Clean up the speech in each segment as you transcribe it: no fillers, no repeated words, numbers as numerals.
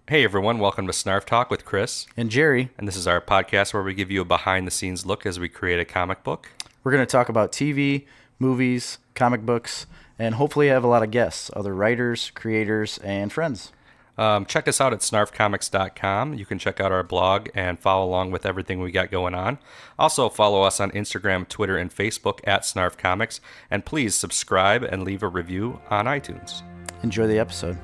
Hey everyone, welcome to Snarf Talk with Chris. And Jerry, And this is our podcast where we give you a behind the scenes look as we create a comic book. we're going to talk about TV, movies, comic books, and hopefully have a lot of guests, other writers, creators, and friends. Check us out at snarfcomics.com. You can check out our blog and follow along with everything we got going on. Also, follow us on Instagram, Twitter, and Facebook at Snarf Comics. And please subscribe and leave a review on iTunes. Enjoy the episode.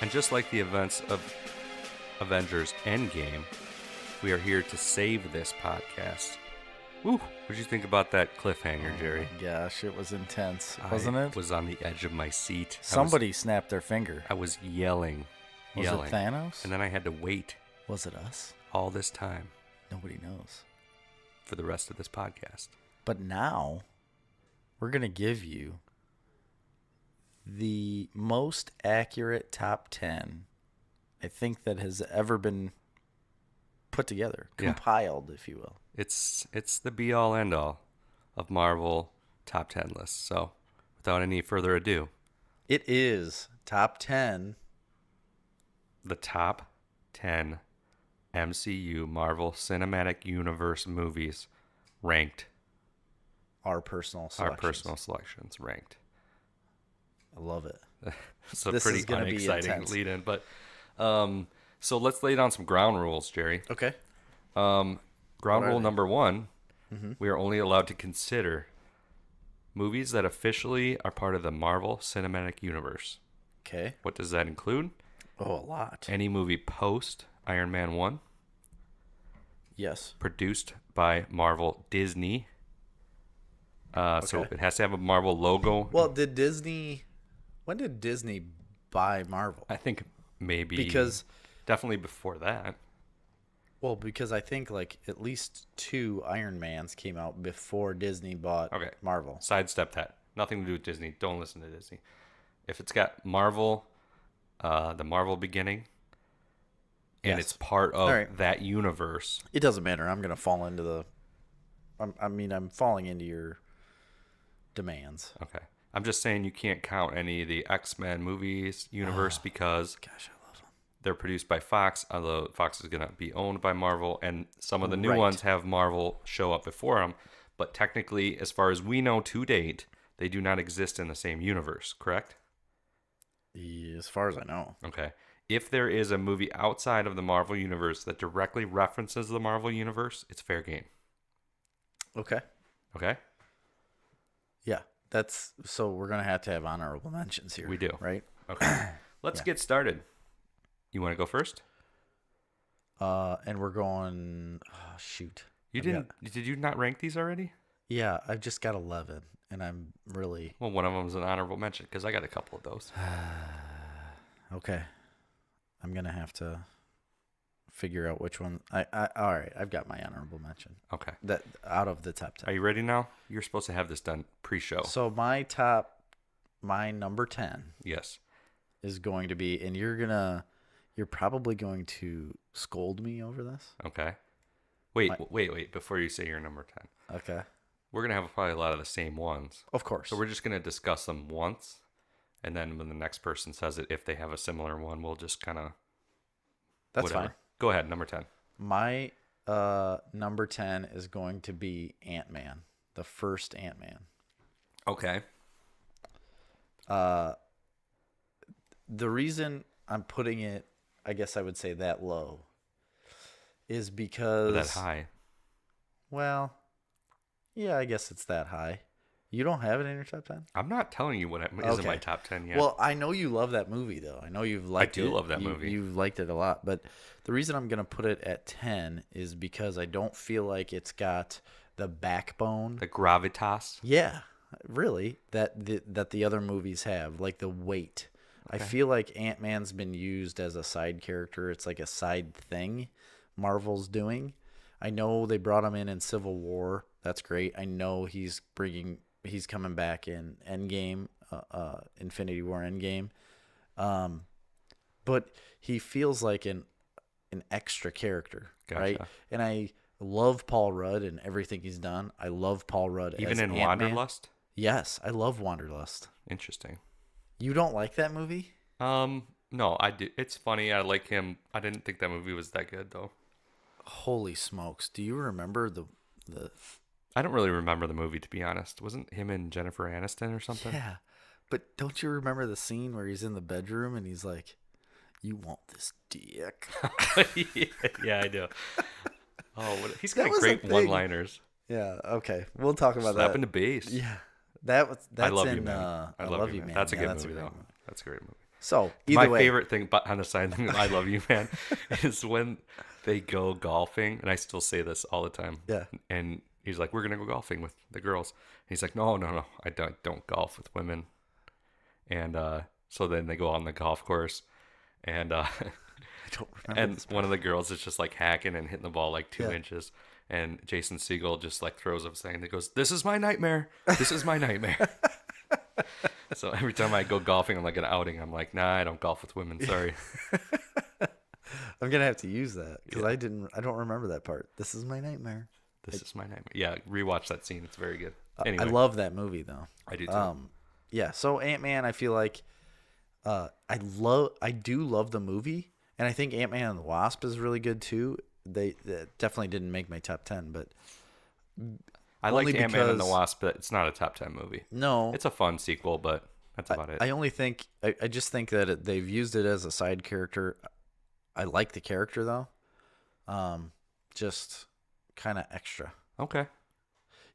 And just like the events of Avengers Endgame, we are here to save this podcast. Woo! What did you think about that cliffhanger, Jerry? Gosh, it was intense, wasn't I it? was on the edge of my seat. Somebody snapped their finger. I was yelling. Was it Thanos? And then I had to wait Was it us? all this time Nobody knows. for the rest of this podcast. But now, we're going to give you the most accurate top 10 I think that has ever been put together, Yeah. compiled, if you will. It's the be all end all of Marvel top 10 lists. So, without any further ado, It is top 10. the top 10 MCU Marvel Cinematic Universe movies ranked. Our personal Our selections. personal selections ranked. I love it. It's a This pretty is gonna be unexciting intense. lead in, but so let's lay down some ground rules, Jerry. Okay. Ground What are rule they? number one: we are only allowed to consider movies that officially are part of the Marvel Cinematic Universe. Okay. What does that include? Oh, a lot. Any movie post Iron Man 1, Yes. produced by Marvel Disney. So Okay. it has to have a Marvel logo. Well, when did Disney buy Marvel? I think maybe Because definitely before that. I think like at least 2 Iron Mans came out before Disney bought Okay. Marvel. Sidestep that. Nothing to do with Disney. Don't listen to Disney. If it's got Marvel, the Marvel beginning, and Yes. it's part of All right. that universe. It doesn't matter. I'm going to fall into I'm falling into your demands. Okay. I'm just saying you can't count any of the X-Men movies universe because Gosh, I love them. they're produced by Fox, although Fox is going to be owned by Marvel, and some of the new Right. ones have Marvel show up before them. But technically, as far as we know to date, they do not exist in the same universe, correct? As far as I know. Okay. If there is a movie outside of the Marvel universe that directly references the Marvel universe, it's fair game. Okay. Okay? Yeah. So we're going to have honorable mentions here. We do. Right? Okay. Let's get started. You want to go first? And we're going shoot. You did you not rank these already? Yeah, I've just got 11 and I'm really Well, one of them is an honorable mention because I got a couple of those. okay. I'm going to have to figure out which one. All right, I've got my honorable mention. Okay. That out of the top 10. Are you ready now? You're supposed to have this done pre-show. So my number 10 Yes. is going to be, and you're probably going to scold me over this. Okay. Wait. Before you say your number 10. Okay. We're going to have probably a lot of the same ones. Of course. So we're just going to discuss them once. And then when the next person says it, if they have a similar one, we'll just kind of That's whatever. fine. Go ahead, number 10. My number 10 is going to be Ant-Man, the first Ant-Man. Okay. The reason I'm putting it, I guess I would say that low, is Or because that high. well, yeah, I guess it's that high. You don't have it in your top 10? I'm not telling you what is in my Okay. top 10 yet. Well, I know you love that movie, though. I know you've liked it. do love that movie. You've liked it a lot. But the reason I'm going to put it at 10 is because I don't feel like it's got the backbone. the gravitas. Yeah, really, that the other movies have, like the weight. I feel like Ant-Man's been used as a side character. It's like a side thing Marvel's doing. I know they brought him in Civil War. That's great. I know he's coming back in Endgame, Infinity War Endgame. But he feels like an extra character, right? Gotcha. And I love Paul Rudd and everything he's done. I love Paul Rudd Even as in Ant-Man. Wanderlust? Yes, I love Wanderlust. Interesting. You don't like that movie? No, I do. It's funny. I like him. I didn't think that movie was that good, though. Holy smokes! Do you remember the? I don't really remember the movie, to be honest. Wasn't him and Jennifer Aniston or something? Yeah, but don't you remember the scene where he's in the bedroom and he's like, "You want this dick?" Yeah, I do. Oh, he's got That was a great thing. one-liners. Yeah. Okay, we'll talk about Slap that. in the bass. Yeah, that's I love in. you, man. I love you, man. That's a Yeah, good that's movie, great though. That's a great movie. So My either way, favorite thing, but on the side thing, I love you, man, is when they go golfing, and I still say this all the time. Yeah. And he's like, "We're gonna go golfing with the girls." And he's like, "No, I don't golf with women." And so then they go on the golf course, and I don't remember and this one of the girls is just like hacking and hitting the ball like 2 Yeah. inches, and Jason Segel just like throws up saying, "That goes, this is my nightmare. This is my nightmare." So every time I go golfing on like an outing, I'm like, "Nah, I don't golf with women. Sorry." I'm gonna have to use that because I don't remember that part. This is my nightmare. This is my nightmare. Yeah, rewatch that scene. It's very good. I Anyway, love that movie though. I do too. Yeah. So Ant-Man, I feel like I do love the movie, and I think Ant-Man and the Wasp is really good too. They definitely didn't make my top 10, but I like only Ant-Man and the because- Wasp, but it's not a top 10 movie. no, It's a fun sequel, but that's about it. I only think I just think that they've used it as a side character. I like the character though, just kind of extra. Okay.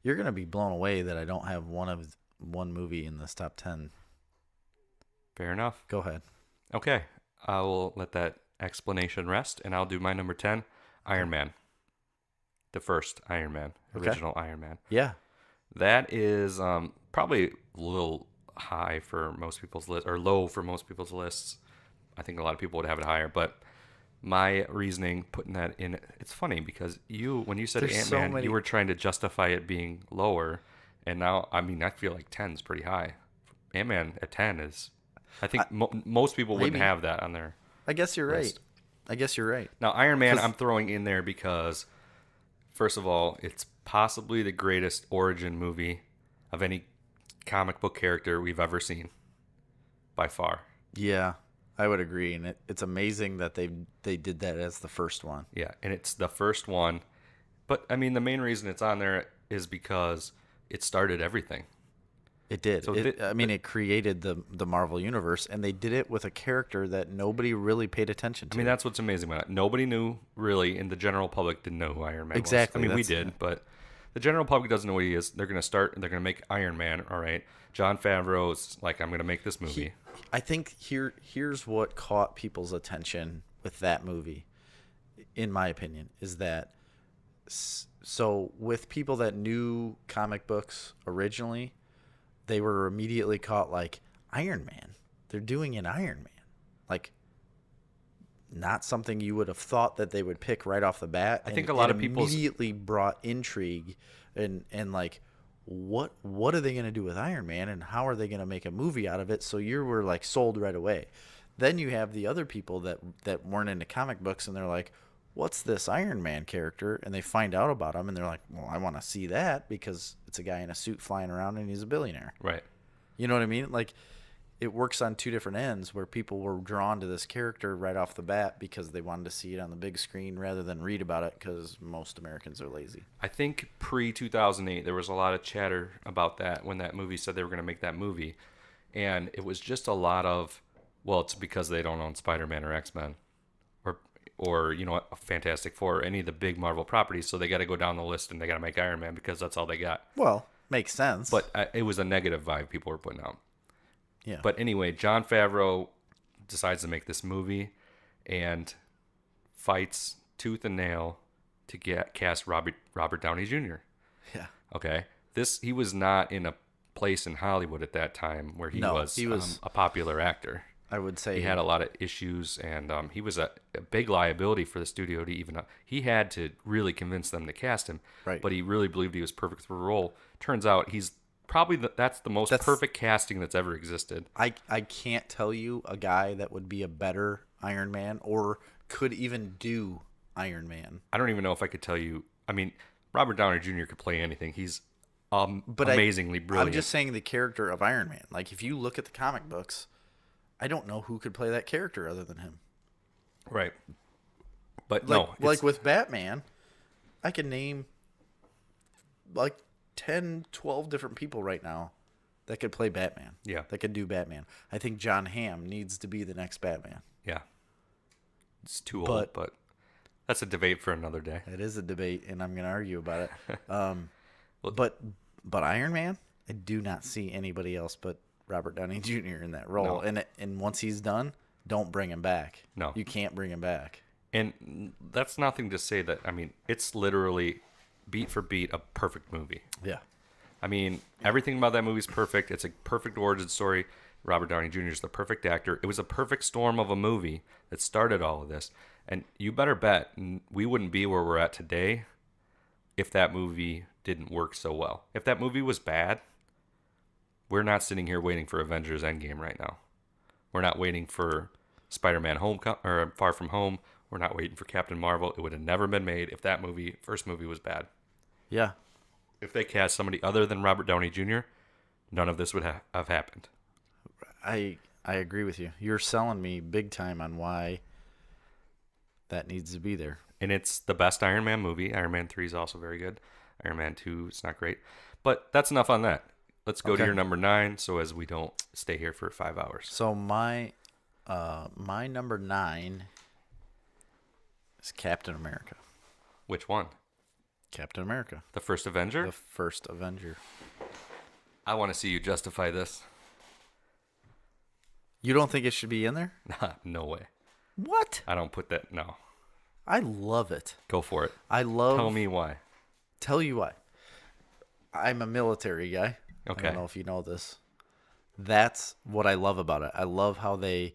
You're gonna be blown away that I don't have one movie in this top 10. Fair enough. Go ahead. Okay. I will let that explanation rest, and I'll do my number 10, Iron Man. The first Iron Man, Okay. original Iron Man. Yeah. That is probably a little high for most people's list, or low for most people's lists. I think a lot of people would have it higher, but my reasoning putting that in, it's funny because when you said There's so Ant-Man, many- you were trying to justify it being lower, and now, I mean, I feel like 10 is pretty high. Ant-Man at 10 is, I think most people wouldn't maybe. have that on their I guess you're list. right. I guess you're right. Now, Iron Man, 'Cause- I'm throwing in there because, first of all, it's possibly the greatest origin movie of any comic book character we've ever seen, by far. Yeah, I would agree, and it's amazing that they did that as the first one. Yeah, and it's the first one. But, I mean, the main reason it's on there is because it started everything. It did. So it created the Marvel universe, and they did it with a character that nobody really paid attention to. I mean, that's what's amazing about it. Nobody knew, really, and the general public didn't know who Iron Man Exactly, was. I mean, we that's- did, but the general public doesn't know who he is. They're going to start, and they're going to make Iron Man, all right? John Favreau's like, I'm going to make this movie. I think here's what caught people's attention with that movie, in my opinion, is that so with people that knew comic books originally, they were immediately caught like Iron Man. They're doing an Iron Man, like not something you would have thought that they would pick right off the bat. I think and a lot it of people's- immediately brought intrigue and like. What are they going to do with Iron Man, and how are they going to make a movie out of it? So you were like sold right away. Then you have the other people that weren't into comic books, and they're like, what's this Iron Man character? And they find out about him, and they're like, well, I want to see that because it's a guy in a suit flying around and he's a billionaire. Right. You know what I mean? Like, it works on two different ends where people were drawn to this character right off the bat because they wanted to see it on the big screen rather than read about it because most Americans are lazy. I think pre-2008 there was a lot of chatter about that when that movie said they were going to make that movie, and it was just a lot of, well, it's because they don't own Spider-Man or X-Men or Fantastic Four or any of the big Marvel properties, so they got to go down the list and they got to make Iron Man because that's all they got. Well, makes sense. But it was a negative vibe people were putting out. Yeah. But anyway, Jon Favreau decides to make this movie and fights tooth and nail to cast Robert Downey Jr. Yeah. Okay, he was not in a place in Hollywood at that time where he was a popular actor. I would say he had a lot of issues, and he was a big liability for the studio to even. He had to really convince them to cast him, right. But he really believed he was perfect for the role. Turns out he's probably that's the most perfect casting that's ever existed. I can't tell you a guy that would be a better Iron Man or could even do Iron Man. I don't even know if I could tell you. I mean, Robert Downey Jr. could play anything. He's amazingly brilliant. I'm just saying the character of Iron Man. Like, if you look at the comic books, I don't know who could play that character other than him. Right. But like with Batman, I can name like 10, 12 different people right now that could play Batman. Yeah. That could do Batman. I think John Hamm needs to be the next Batman. Yeah. It's too old, but that's a debate for another day. It is a debate, and I'm going to argue about it. But Iron Man, I do not see anybody else but Robert Downey Jr. in that role. No. And once he's done, don't bring him back. No. You can't bring him back. And that's nothing to say that, I mean, it's literally beat for beat a perfect movie. Yeah. I mean, everything about that movie is perfect. It's a perfect origin story. Robert Downey Jr. is the perfect actor. It was a perfect storm of a movie that started all of this. And you better bet we wouldn't be where we're at today if that movie didn't work so well. If that movie was bad, we're not sitting here waiting for Avengers Endgame right now. We're not waiting for Spider-Man or Far From Home. We're not waiting for Captain Marvel. It would have never been made if that first movie was bad. Yeah. If they cast somebody other than Robert Downey Jr., none of this would have happened. I agree with you. You're selling me big time on why that needs to be there. And it's the best Iron Man movie. Iron Man 3 is also very good. Iron Man 2 is not great. But that's enough on that. Let's go to your number 9 so as we don't stay here for 5 hours. So my number 9 is Captain America. Which one? Captain America. The first Avenger? The first Avenger. I want to see you justify this. You don't think it should be in there? No way. What? I don't put that. No. I love it. Go for it. Tell me why. Tell you why. I'm a military guy. Okay. I don't know if you know this. That's what I love about it. I love how they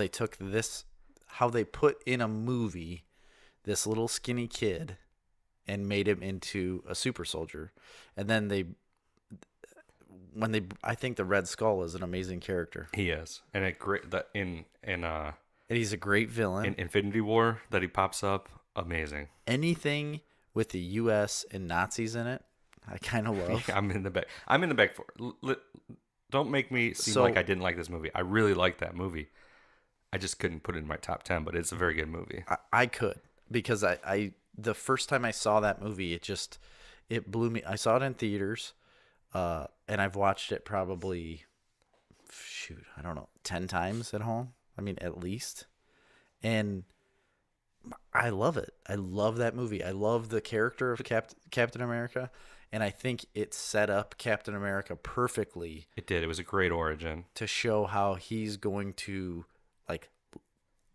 took this, how they put in a movie this little skinny kid and made him into a super soldier. And then I think the Red Skull is an amazing character. He is. And and he's a great villain. In Infinity War that he pops up, amazing. Anything with the US and Nazis in it, I kind of love. I'm in the back for it. Don't make me seem like I didn't like this movie. I really liked that movie. I just couldn't put it in my top 10, but it's a very good movie. I could, because I the first time I saw that movie, it blew me. I saw it in theaters, and I've watched it probably, I don't know, 10 times at home. I mean, at least. And I love it. I love that movie. I love the character of Captain America. And I think it set up Captain America perfectly. It did. It was a great origin. To show how he's going to, like,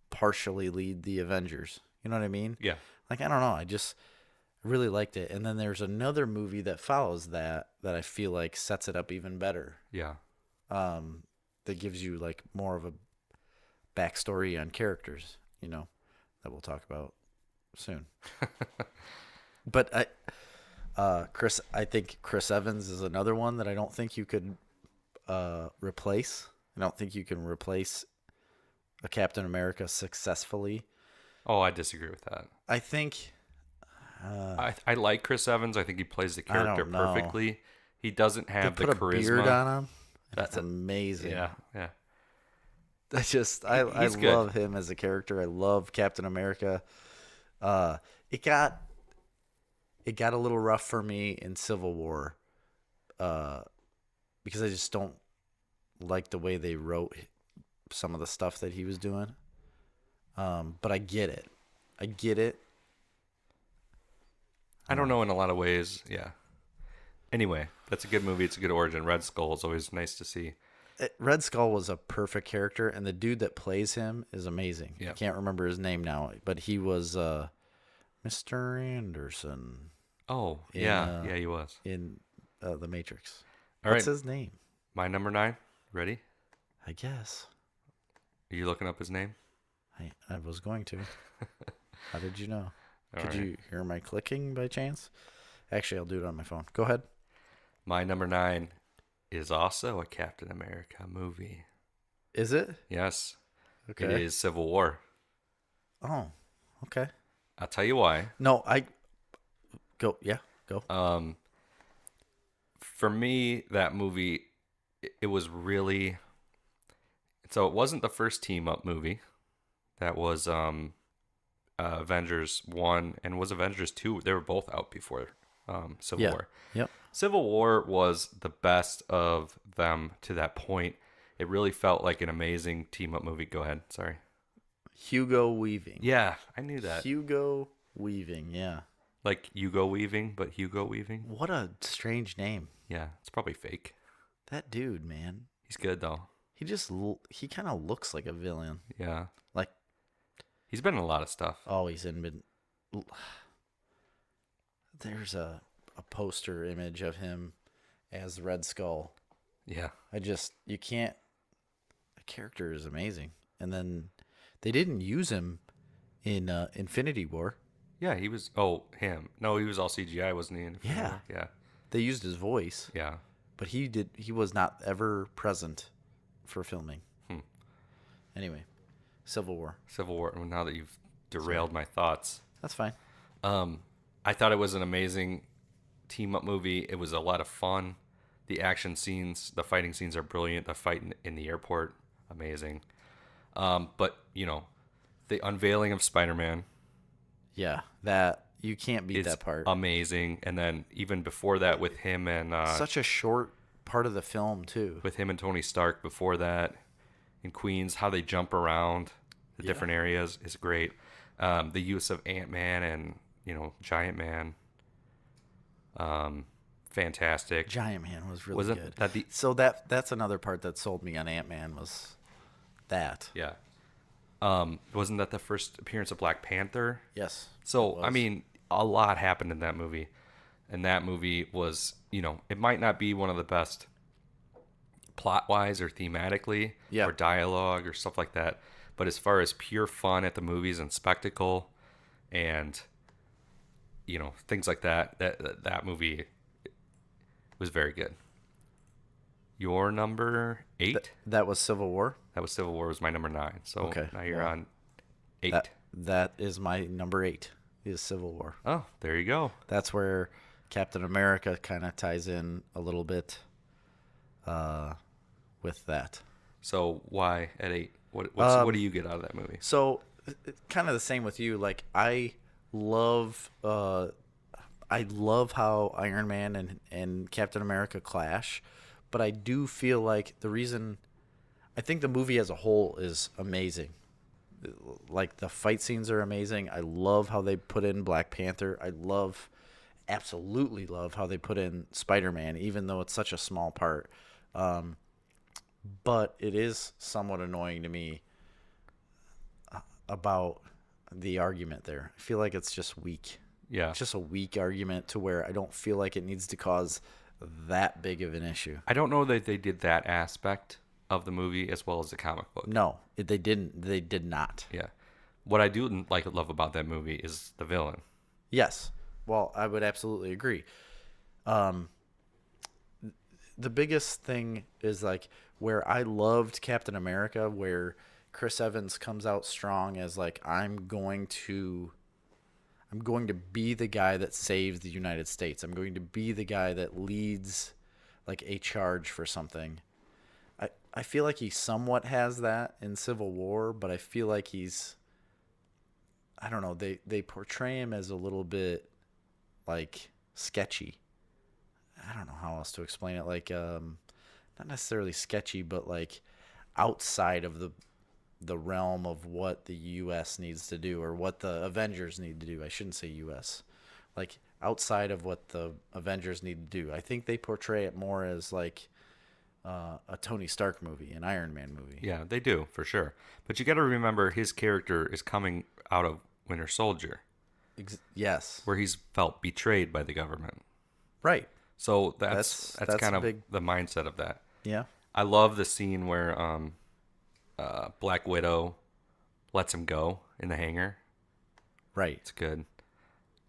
partially lead the Avengers. You know what I mean? Yeah. Like, I don't know. I really liked it. And then there's another movie that follows that I feel like sets it up even better. Yeah. That gives you, like, more of a backstory on characters, that we'll talk about soon. But I think Chris Evans is another one that I don't think you could replace. I don't think you can replace a Captain America successfully. Oh, I disagree with that. I think I like Chris Evans. I think he plays the character perfectly. He doesn't have the charisma. Put a beard on him. And it's amazing. Yeah, yeah. I He's good. love him as a character. I love Captain America. Uh, it got a little rough for me in Civil War, uh, because I just don't like the way they wrote some of the stuff that he was doing. But I get it. I get it. I don't know in a lot of ways. Yeah. Anyway, that's a good movie. It's a good origin. Red Skull is always nice to see. Red Skull was a perfect character, and the dude that plays him is amazing. Yeah. I can't remember his name now, but he was Mr. Anderson Oh, in, yeah. Yeah, he was. in The Matrix. All What's right. his name? My number 9. Ready? I guess. Are you looking up his name? I was going to. How did you know? All Could right. you hear my clicking by chance? Actually, I'll do it on my phone. Go ahead. My number 9 is also a Captain America movie. Is it? Yes. Okay. It is Civil War. Oh, okay. I'll tell you why. No, go. Yeah, go. For me, that movie, it was really. So it wasn't the first team up movie. That was Avengers 1 and was Avengers 2. They were both out before Civil Yeah. War. Yep. Civil War was the best of them to that point. It really felt like an amazing team up movie. Go ahead. Sorry. Hugo Weaving. Yeah, I knew that. Hugo Weaving. Yeah. Like Hugo Weaving, but Hugo Weaving. What a strange name. Yeah, it's probably fake. That dude, man. He's good though. He kind of looks like a villain. Yeah. Like, He's been in a lot of stuff. oh, he's in. There's a poster image of him as Red Skull. Yeah. You can't. The character is amazing, and then they didn't use him in Infinity War. Yeah, he was. Oh, him. No, he was all CGI, wasn't he? Yeah. Yeah. They used his voice, Yeah. but he was not ever present for filming. Anyway, Civil War. Civil War. Now that you've derailed my thoughts, That's fine. I thought it was an amazing team up movie. It was a lot of fun. The action scenes, the fighting scenes are brilliant. The fight in the airport, amazing. But the unveiling of Spider-Man Yeah, that you can't beat is that part. amazing. And then even before that, with him and Such a short part of the film too. Tony Stark before that in Queens, how they jump around the different areas is great. The use of Ant-Man and Giant Man, fantastic. Giant Man was really Wasn't good. that the So that's another part that sold me on Ant-Man was that. yeah? Wasn't that the first appearance of Black Panther? Yes. So it I was. mean, a lot happened in that movie, and that movie was it might not be one of the best plot-wise or thematically Yeah. or dialogue or stuff like that, but as far as pure fun at the movies and spectacle and things like that movie was very good. Your number 8? That was Civil War. That was Civil War. Was my number 9. So Okay, now you're well, on 8. That is my number 8. Is Civil War. Oh, there you go. That's where Captain America kind of ties in a little bit with that. So why at 8? What do you get out of that movie? So kind of the same with you. Like I love how Iron Man and Captain America clash, but I do feel like I think the movie as a whole is amazing. Like the fight scenes are amazing. I love how they put in Black Panther. Absolutely love how they put in Spider-Man, even though it's such a small part. But it is somewhat annoying to me about the argument there. I feel like it's just weak. Yeah. It's just a weak argument to where I don't feel like it needs to cause that big of an issue. I don't know that they did that aspect of the movie as well as the comic book. No, they didn't. They did not. Yeah. What I do love about that movie is the villain. Yes. Well, I would absolutely agree. The biggest thing is like where I loved Captain America, where Chris Evans comes out strong as like I'm going to be the guy that saves the United States. I'm going to be the guy that leads like a charge for something. I feel like he somewhat has that in Civil War, but I feel like I don't know, they portray him as a little bit like sketchy. I don't know how else to explain it. Like not necessarily sketchy, but like outside of the realm of what the US needs to do or what the Avengers need to do. I shouldn't say US. Like outside of what the Avengers need to do. I think they portray it more as like a Tony Stark movie, an Iron Man movie. Yeah, they do, for sure. But you got to remember his character is coming out of Winter Soldier, Yes. where he's felt betrayed by the government. Right. So that's kind of big. the mindset of that. Yeah. I love the scene where Black Widow lets him go in the hangar. Right. It's good.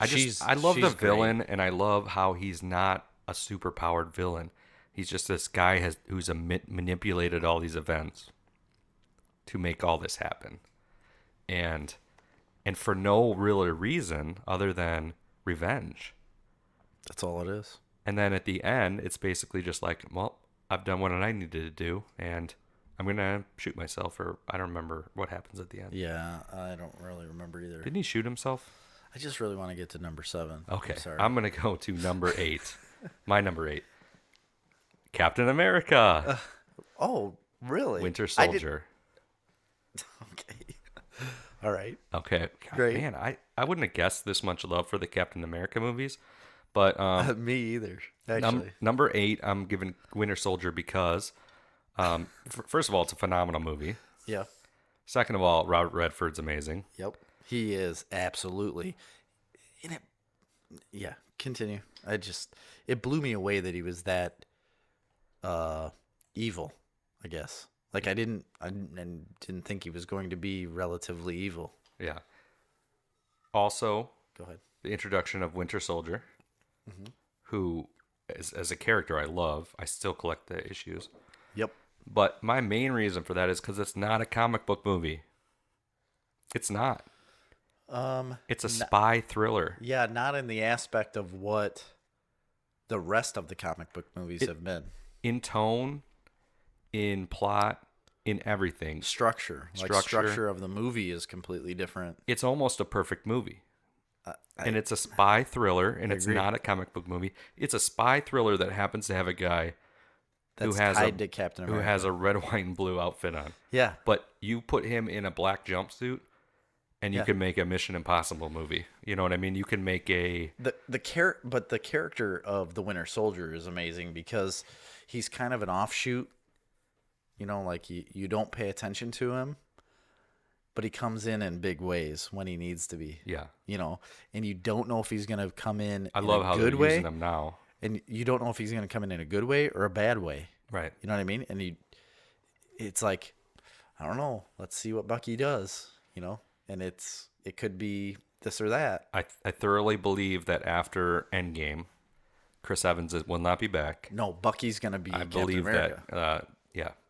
She's I love the great. villain, and I love how he's not a super powered villain. He's just this guy who's manipulated all these events to make all this happen, and for no real reason other than revenge. That's all it is. And then at the end, it's basically just like, well, I've done what I needed to do, and I'm gonna shoot myself. Or I don't remember what happens at the end. Yeah, I don't really remember either. Didn't he shoot himself? I just really want to get to number 7. Okay, Sorry. I'm gonna go to number 8. My number 8, Captain America, Oh, really? Winter Soldier. Okay. All right. Okay, God, Great. man, I wouldn't have guessed this much love for the Captain America movies, but Me either. Actually. number 8, I'm giving Winter Soldier because, first of all, it's a phenomenal movie. Yeah. Second of all, Robert Redford's amazing. Yep. He is absolutely in it. Yeah. Continue. It blew me away that he was that evil, I guess. Like I didn't think he was going to be relatively evil. Yeah. Also, Go ahead. the introduction of Winter Soldier, who, as a character, I love. I still collect the issues. Yep. But my main reason for that is because it's not a comic book movie. It's not. It's a spy thriller. Yeah, not in the aspect of what the rest of the comic book movies have been. In tone, in plot, in everything. Structure of the movie is completely different. It's almost a perfect movie. And it's a spy thriller, and it's agree. not a comic book movie. It's a spy thriller that happens to have a guy That's who has tied to Captain America. who has a red, white, and blue outfit on. Yeah. But you put him in a black jumpsuit, and you Yeah. can make a Mission Impossible movie. You know what I mean? You can make a... But the character of the Winter Soldier is amazing because he's kind of an offshoot. You know, like you don't pay attention to him, but he comes in big ways when he needs to be. Yeah. You know, and you don't know if he's going to come in I love a how they're good way, using them now. and you don't know if he's going to come in a good way or a bad way. Right. You know what I mean? And it's like, I don't know. Let's see what Bucky does. You know, and it could be this or that. I thoroughly believe that after Endgame, Chris Evans will not be back. No, Bucky's going to be I Captain believe America. that,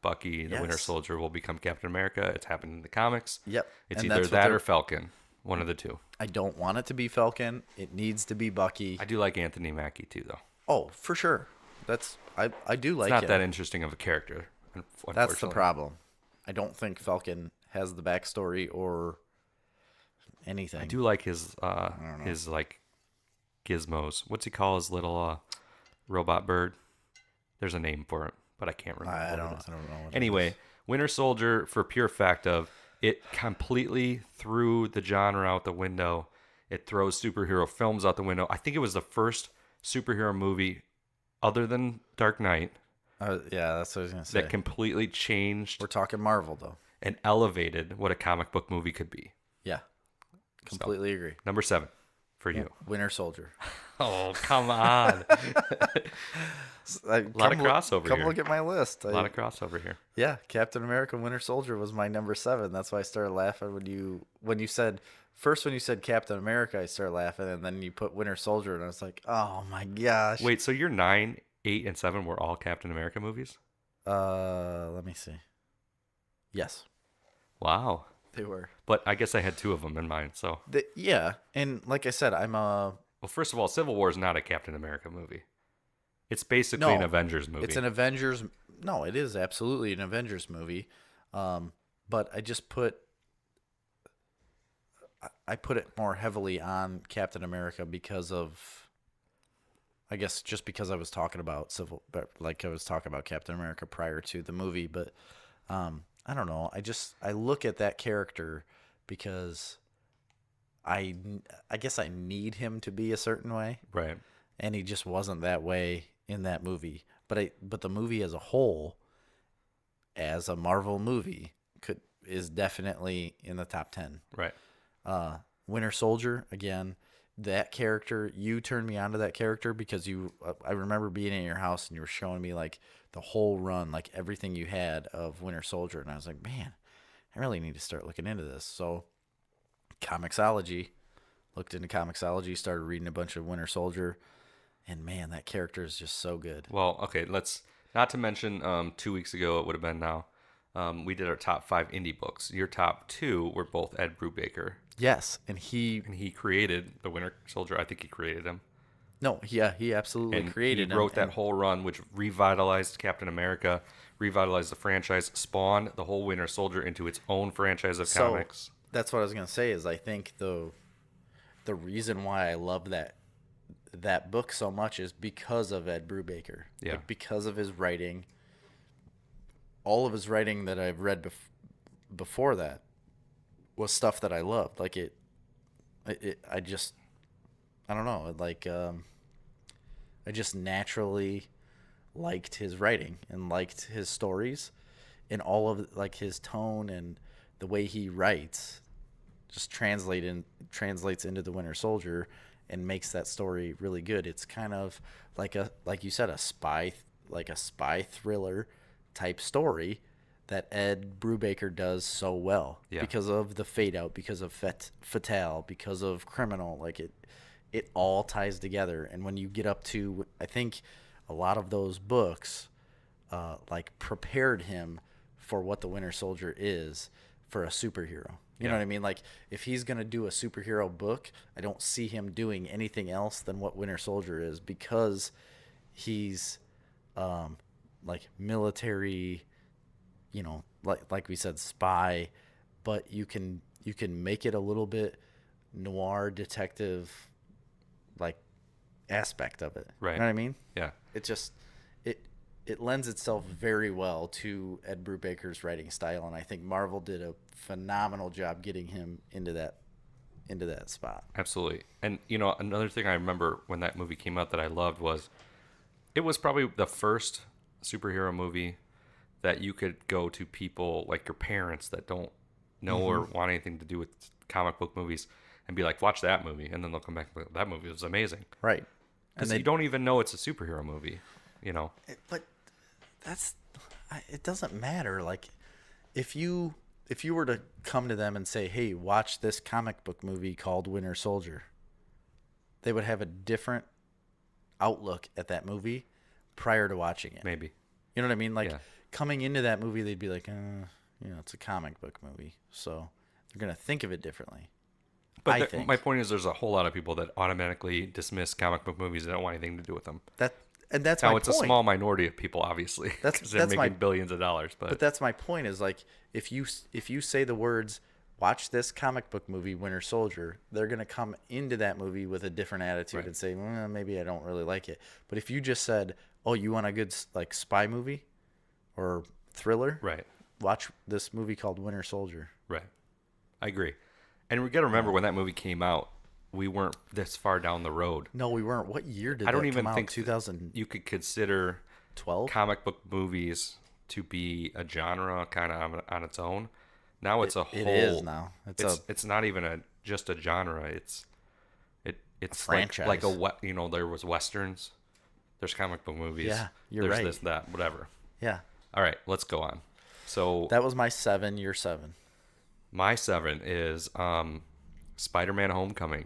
Bucky, the Winter Yes. Soldier, will become Captain America. It's happened in the comics. Yep. It's And either that's what that they're- or Falcon. One of the two. I don't want it to be Falcon. It needs to be Bucky. I do like Anthony Mackie, too, though. Oh, for sure. I do like It's not him. that interesting of a character, That's the unfortunately. problem. I don't think Falcon has the backstory or anything. I do like his like gizmos. What's he call his little robot bird? There's a name for it, but I can't remember. I what don't it is. know. What it Anyway, is. Winter Soldier, for pure fact of it, completely threw the genre out the window. It throws superhero films out the window. I think it was the first superhero movie, other than Dark Knight, Yeah, that's what I was gonna say. that completely changed We're talking Marvel though. and elevated what a comic book movie could be. Yeah, completely agree. Number 7 for you. Winter Soldier. Oh, come on. A lot of crossover Come here. look at my list. A lot of crossover here. Yeah, Captain America: Winter Soldier was my number 7. That's why I started laughing when you said Captain America. I started laughing, and then you put Winter Soldier, and I was like, oh my gosh. Wait, so your 9, 8, and 7 were all Captain America movies? Let me see. Yes, Wow. they were. But I guess I had 2 of them in mind. So, Yeah, and like I said, well, first of all, Civil War is not a Captain America movie. It's basically an No, Avengers movie. It's an Avengers. no, it is absolutely an Avengers movie. But I put it more heavily on Captain America because of, I guess, just because I was talking about I was talking about Captain America prior to the movie. But I don't know. I look at that character because I I guess I need him to be a certain way, Right. and he just wasn't that way in that movie. But the movie as a whole, as a Marvel movie, is definitely in the top 10. Right. Winter Soldier, again, that character, you turned me on to that character because I remember being in your house and you were showing me like the whole run, like everything you had of Winter Soldier, and I was like, man, I really need to start looking into this. So Comixology, looked into Comixology, started reading a bunch of Winter Soldier, and man, that character is just so good. Well, okay, let's not to mention 2 weeks ago it would have been now. We did our top 5 indie books. Your top 2 were both Ed Brubaker, Yes, and he and he created the Winter Soldier. I think he created him, no, yeah, he absolutely and created he him. wrote that And whole run, which revitalized Captain America, revitalized the franchise, spawned the whole Winter Soldier into its own franchise of so comics. that's what I was gonna say. Is I think the reason why I love that book so much is because of Ed Brubaker. Yeah. Like, because of his writing. All of his writing that I've read before that was stuff that I loved. Like I just, I don't know. Like, I just naturally liked his writing and liked his stories, and all of like his tone and the way he writes just translates into the Winter Soldier and makes that story really good. It's kind of like you said, a spy thriller type story that Ed Brubaker does so well. Yeah. Because of the Fade Out, because of Fatale, because of Criminal. Like it all ties together. And when you get up to, I think a lot of those books like prepared him for what the Winter Soldier is for a superhero. You know what I mean? Like, if he's going to do a superhero book, I don't see him doing anything else than what Winter Soldier is, because he's like military, like we said, spy, but you can make it a little bit noir detective like aspect of it. Right. You know what I mean? Yeah. It just it lends itself very well to Ed Brubaker's writing style, and I think Marvel did a phenomenal job getting him into that spot. Absolutely. And another thing I remember when that movie came out that I loved was it was probably the first superhero movie that you could go to people like your parents that don't know or want anything to do with comic book movies and be like, watch that movie, and then they'll come back and be like, that movie was amazing. Right. Because you don't even know it's a superhero movie, But it doesn't matter. Like, if you were to come to them and say, hey, watch this comic book movie called Winter Soldier, they would have a different outlook at that movie prior to watching it. Maybe. You know what I mean? Like, Yeah. coming into that movie, they'd be like, it's a comic book movie, so they're gonna think of it differently. But my point is, there's a whole lot of people that automatically dismiss comic book movies and don't want anything to do with them. That's Now, my it's point. a small minority of people, obviously, because they're making billions of dollars. But that's my point, is like, if you say the words, watch this comic book movie, Winter Soldier, they're going to come into that movie with a different attitude, Right. and say, well, maybe I don't really like it. But if you just said, oh, you want a good like spy movie or thriller, Right. watch this movie called Winter Soldier. Right. I agree. And we got to remember, when that movie came out, we weren't this far down the road. No, we weren't. What year did I don't that even come think out? 2012? you could consider comic book movies to be a genre kind of on its own. Now it's a whole. It is now. It's not even just a genre. It's franchise. like there was westerns. There's comic book movies. Yeah, you're There's right. this, that, whatever. Yeah. All right, let's go on. So That was my 7. Your 7. my 7 is Spider-Man: Homecoming.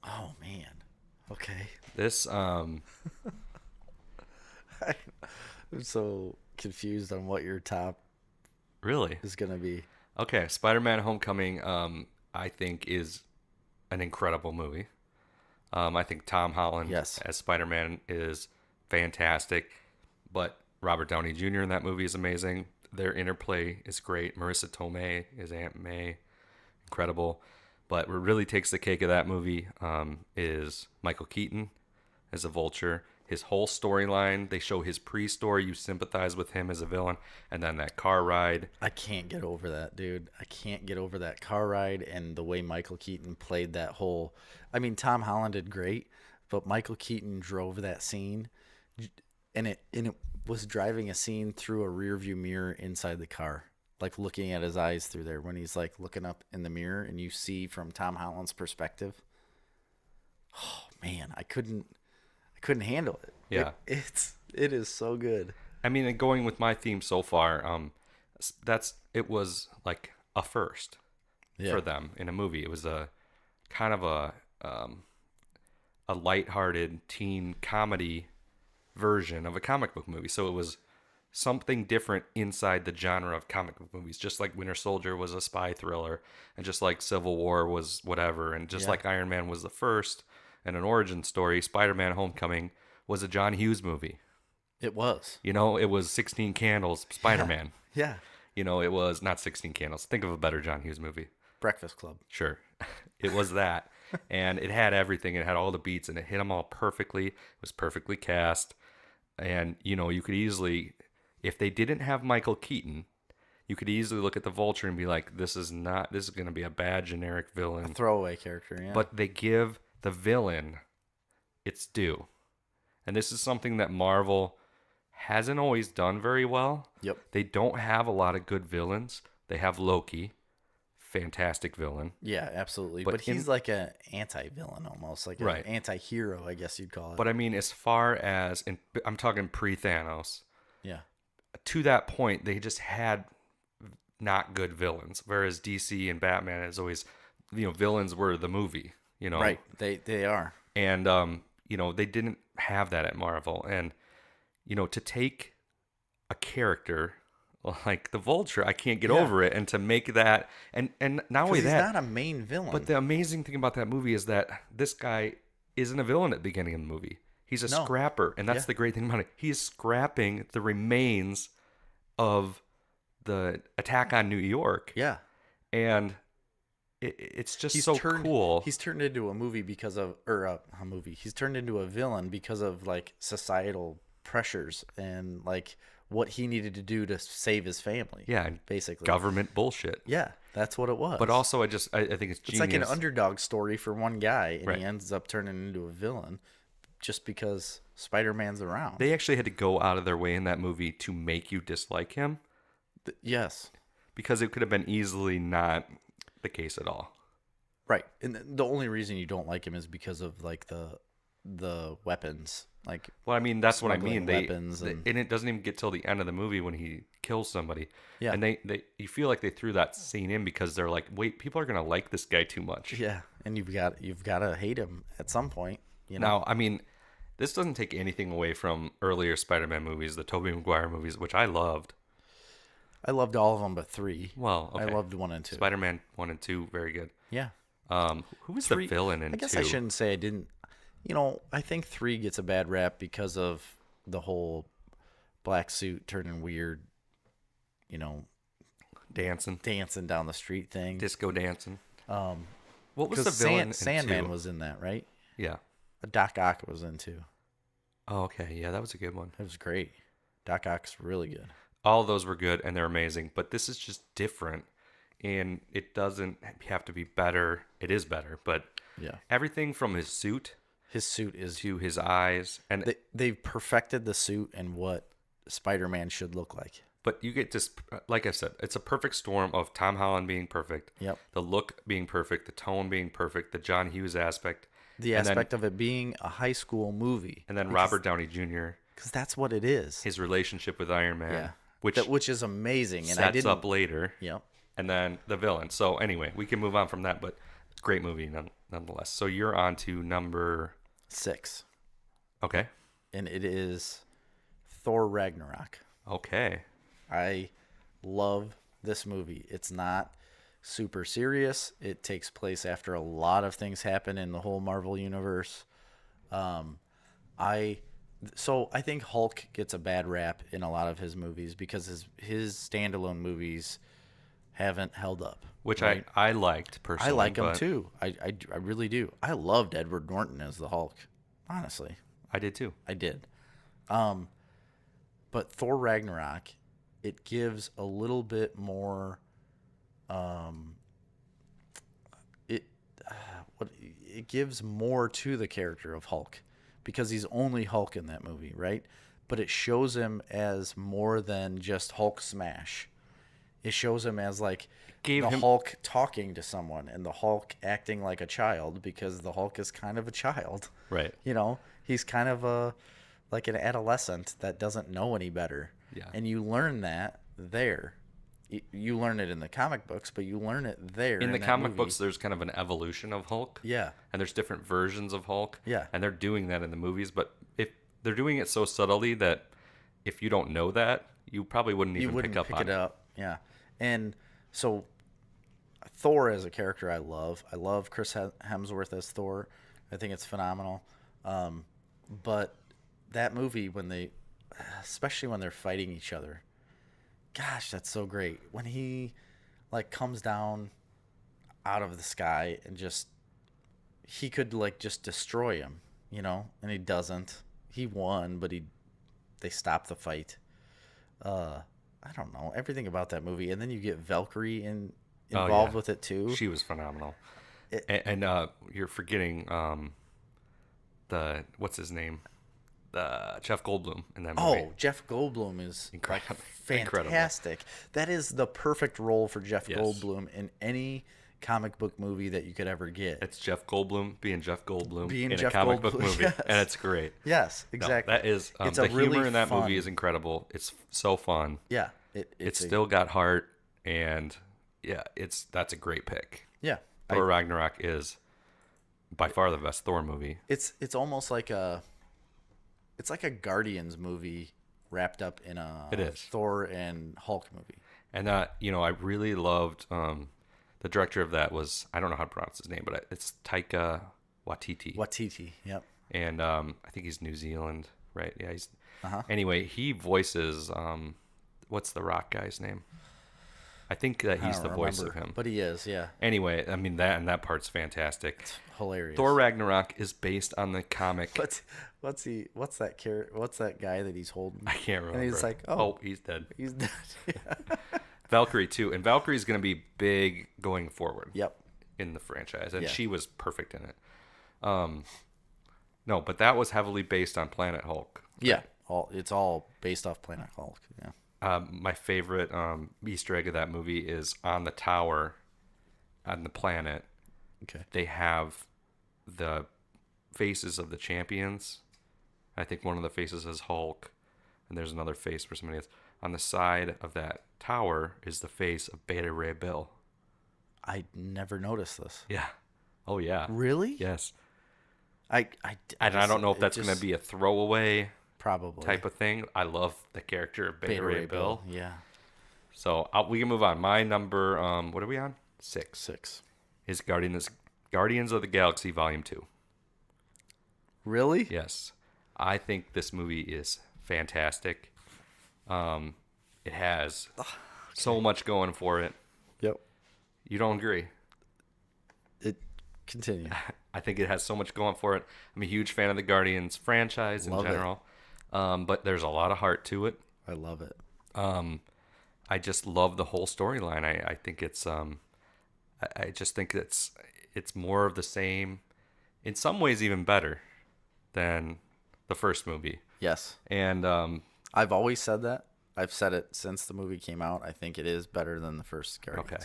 Oh man. Okay. This I'm so confused on what your top really is gonna be. okay. Spider-Man: Homecoming, I think is an incredible movie. I think Tom Holland Yes. as Spider-Man is fantastic, but Robert Downey Jr. in that movie is amazing. Their interplay is great. Marissa Tomei is Aunt May, incredible. But what really takes the cake of that movie is Michael Keaton as a Vulture. His whole storyline, they show his pre-story. You sympathize with him as a villain, and then that car ride. I can't get over that, dude. I can't get over that car ride and the way Michael Keaton played that whole. I mean, Tom Holland did great, but Michael Keaton drove that scene, and it was driving a scene through a rearview mirror inside the car, like looking at his eyes through there when he's like looking up in the mirror, and you see from Tom Holland's perspective. Oh man, I couldn't handle it. Yeah, it is so good. I mean, and going with my theme so far, it was like a first for them in a movie. It was a kind of a lighthearted teen comedy version of a comic book movie. So it was something different inside the genre of comic book movies, just like Winter Soldier was a spy thriller, and just like Civil War was whatever, and just like Iron Man was the first and an origin story, Spider-Man Homecoming was a John Hughes movie. It was. You know, it was 16 Candles, Spider-Man. Yeah. You know, it was not 16 Candles. Think of a better John Hughes movie. Breakfast Club. Sure. It was that. And it had everything. It had all the beats, and it hit them all perfectly. It was perfectly cast. And, you know, you could easily, if they didn't have Michael Keaton, you could easily look at the Vulture and be like, this is going to be a bad generic villain. A throwaway character, yeah. But they give the villain its due. And this is something that Marvel hasn't always done very well. Yep. They don't have a lot of good villains. They have Loki, fantastic villain. Yeah, absolutely. But he's like an anti-villain almost, like an anti-hero, I guess you'd call it. But I mean, as far as, I'm talking pre-Thanos, yeah, to that point, they just had not good villains. Whereas DC and Batman is always, you know, villains were the movie, you know. Right, they are. And, you know, they didn't have that at Marvel. And, you know, to take a character like the Vulture, I can't get over it. And to make that, and not only that, he's not a main villain. But the amazing thing about that movie is that this guy isn't a villain at the beginning of the movie. He's a scrapper, and that's the great thing about it. He is scrapping the remains of the attack on New York. Yeah, and it's just cool. He's turned into a movie because of, or a movie. He's turned into a villain because of like societal pressures and like what he needed to do to save his family. Yeah, basically government bullshit. Yeah, that's what it was. But also, I think it's genius. It's like an underdog story for one guy, and he ends up turning into a villain just because Spider-Man's around. They actually had to go out of their way in that movie to make you dislike him. Yes, because it could have been easily not the case at all. Right, and the only reason you don't like him is because of like the weapons. Like, well, I mean, that's what I mean. Weapons and it doesn't even get till the end of the movie when he kills somebody. Yeah, and you feel like they threw that scene in because they're like, wait, people are gonna like this guy too much. Yeah, and you've got to hate him at some point. You know? Now, I mean, this doesn't take anything away from earlier Spider-Man movies, the Tobey Maguire movies, which I loved. I loved all of them but 3. Well, okay. I loved 1 and 2. Spider-Man 1 and 2, very good. Yeah. Who was 3, the villain in 2? I guess I shouldn't say I didn't. You know, I think 3 gets a bad rap because of the whole black suit turning weird, you know, dancing down the street thing. Disco dancing. What was the villain in Sandman 2? was in that, right? Yeah. Doc Ock was in 2. Oh, okay. Yeah, that was a good one. It was great. Doc Ock's really good. All of those were good, and they're amazing. But this is just different, and it doesn't have to be better. It is better, but everything from his suit is to his eyes, and they've perfected the suit and what Spider-Man should look like. But you get just, like I said, it's a perfect storm of Tom Holland being perfect, the look being perfect, the tone being perfect, the John Hughes aspect, the aspect of it being a high school movie, and then Robert Downey Jr. Because that's what it is. His relationship with Iron Man, which is amazing, and sets up later. Yep. And then the villain. So anyway, we can move on from that, but great movie nonetheless. So you're on to number 6. Okay. And it is Thor Ragnarok. Okay. I love this movie. It's not super serious. It takes place after a lot of things happen in the whole Marvel universe. I So I think Hulk gets a bad rap in a lot of his movies because his standalone movies haven't held up, which right? I liked I personally, like him but too. I really do. I loved Edward Norton as the Hulk. Honestly, I did too. I did. Um, but Thor Ragnarok, it gives a little bit more. Um, it what it gives more to the character of Hulk because he's only Hulk in that movie, right? But it shows him as more than just Hulk smash. It shows him as like Gave the him Hulk talking to someone and the Hulk acting like a child because the Hulk is kind of a child. right. You know, he's kind of a like an adolescent that doesn't know any better. Yeah. And you learn that there. You learn it in the comic books, but you learn it there In the that comic movie. books, there's kind of an evolution of Hulk. Yeah. And there's different versions of Hulk. Yeah. And they're doing that in the movies, but if they're doing it so subtly that if you don't know that, you probably wouldn't You even wouldn't pick up pick on it up. Yeah. And so Thor as a character I love. I love Chris Hemsworth as Thor. I think it's phenomenal. But that movie when they especially when they're fighting each other. Gosh, that's so great. When he like comes down out of the sky and just he could like just destroy him, you know, and he doesn't. He won, but they stopped the fight. I don't know everything about that movie, and then you get Valkyrie involved with it too. She was phenomenal. It- And you're forgetting the what's his name, Jeff Goldblum in that movie. Oh, Jeff Goldblum is Incredible. fantastic. That is the perfect role for Jeff Yes. Goldblum in any comic book movie that you could ever get. It's Jeff Goldblum being Jeff Goldblum Being in Jeff a comic book Goldblum, movie, yes. and it's great. Yes, No, exactly. that is It's the a humor really in that fun- movie is incredible. It's so fun. Yeah, It's still got heart, and yeah, that's a great pick. yeah. Thor Ragnarok is by far the best Thor movie. It's almost like a Guardians movie wrapped up in a It is. Thor and Hulk movie. And I really loved the director of that was, I don't know how to pronounce his name, but it's Taika Waititi. Watiti, yep. And I think he's New Zealand, right? Yeah, he's. Uh-huh. Anyway, he voices what's the Rock guy's name? I think that I he's don't the voice remember, of him. but he is, yeah. Anyway, I mean that part's fantastic. Hilarious. Thor Ragnarok is based on the comic. What's that guy that he's holding? I can't remember. And he's like, he's dead. he's dead. Yeah. Valkyrie too, and Valkyrie's going to be big going forward. Yep. In the franchise, and Yeah. she was perfect in it. No, but that was heavily based on Planet Hulk. Yeah. It's all based off Planet Hulk. Yeah. My favorite Easter egg of that movie is on the tower on the planet. Okay. They have the faces of the champions. I think one of the faces is Hulk, and there's another face for somebody else. On the side of that tower is the face of Beta Ray Bill. I never noticed this. Yeah. Oh yeah. Really? Yes. I don't know if that's going to be a throwaway probably type of thing. I love the character of Beta Ray Bill. Yeah. So we can move on. My number, what are we on? 6. Is Guardians of the Galaxy Volume 2. Really? Yes. I think this movie is fantastic. It has so much going for it. Yep. You don't agree? Continue. I think it has so much going for it. I'm a huge fan of the Guardians franchise in Love it. general. But there's a lot of heart to it. I love it. I just love the whole storyline. I think it's I just think it's more of the same, in some ways even better than the first movie. Yes. And I've always said that. I've said it since the movie came out. I think it is better than the first Guardians. Okay.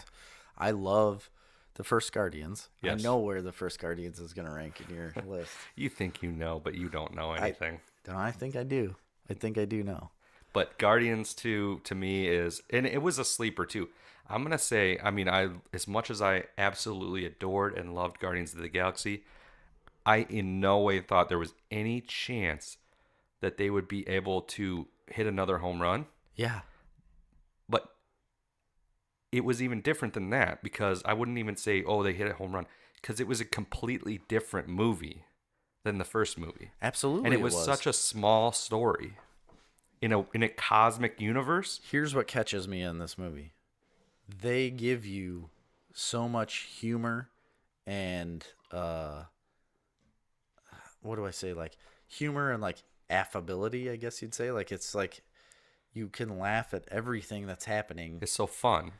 I love the first Guardians. Yes. I know where the first Guardians is going to rank in your list. you think you know, but you don't know anything. I think I do. I think I do know. But Guardians 2 to me is, and it was a sleeper too. I'm gonna say, I mean, as much as I absolutely adored and loved Guardians of the Galaxy, I in no way thought there was any chance that they would be able to hit another home run. Yeah. But it was even different than that, because I wouldn't even say, oh, they hit a home run, because it was a completely different movie than the first movie. Absolutely, And it was such a small story in a cosmic universe. Here's what catches me in this movie. They give you so much humor and what do I say? Like humor and like affability, I guess you'd say. Like it's like you can laugh at everything that's happening, It's so fun.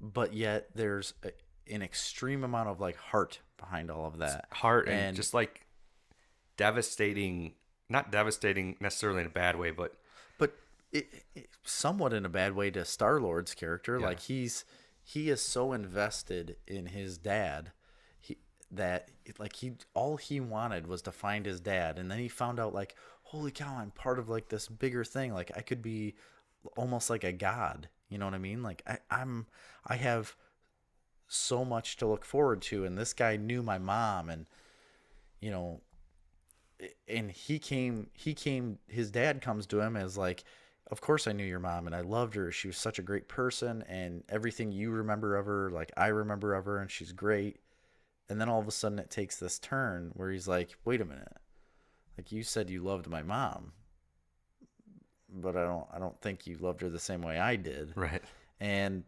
but yet there's an extreme amount of like heart behind all of that. Heart and just like devastating, not devastating necessarily in a bad way, but it somewhat in a bad way to Star-Lord's character. Yeah. Like he is so invested in his dad that like all he wanted was to find his dad, and then he found out like, holy cow, I'm part of like this bigger thing. Like I could be almost like a god. You know what I mean? Like I have so much to look forward to, and this guy knew my mom, and you know, and his dad comes to him as like, of course I knew your mom and I loved her. She was such a great person, and everything you remember of her, like I remember of her, and she's great. And then all of a sudden it takes this turn where he's like, wait a minute. Like you said you loved my mom, but I don't think you loved her the same way I did. right. And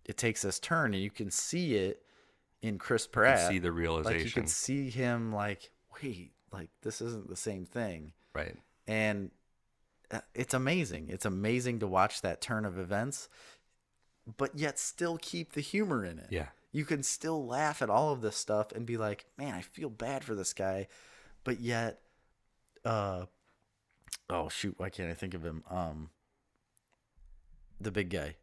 it takes this turn, and you can see it in Chris Pratt. You can see the realization. Like you can see him like, wait, like this isn't the same thing. Right. And it's amazing. It's amazing to watch that turn of events, but yet still keep the humor in it. Yeah. You can still laugh at all of this stuff and be like, man, I feel bad for this guy, but yet, oh shoot, why can't I think of him? The big guy.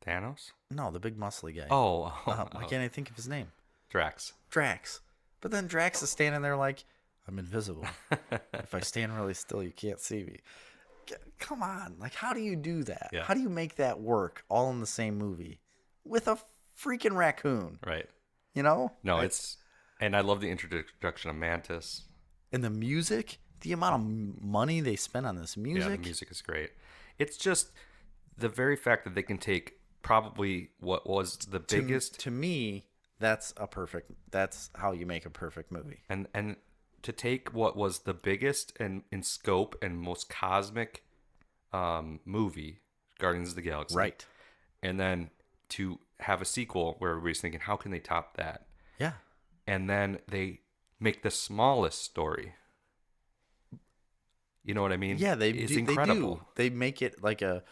Thanos? No, the big muscly guy. Why can't I think of his name? Drax. Drax. But then Drax is standing there like, I'm invisible. If I stand really still, you can't see me. Come on. Like, how do you do that? Yeah. How do you make that work all in the same movie with a freaking raccoon? Right. You know? No, and I love the introduction of Mantis. And the music, the amount of money they spend on this music. Yeah, the music is great. It's just the very fact that they can take probably what was the biggest. To me, that's how you make a perfect movie. And to take what was the biggest and in scope and most cosmic movie, Guardians of the Galaxy. Right. And then to have a sequel where everybody's thinking, how can they top that? Yeah. And then they make the smallest story. You know what I mean? Yeah, it's incredible. They make it like it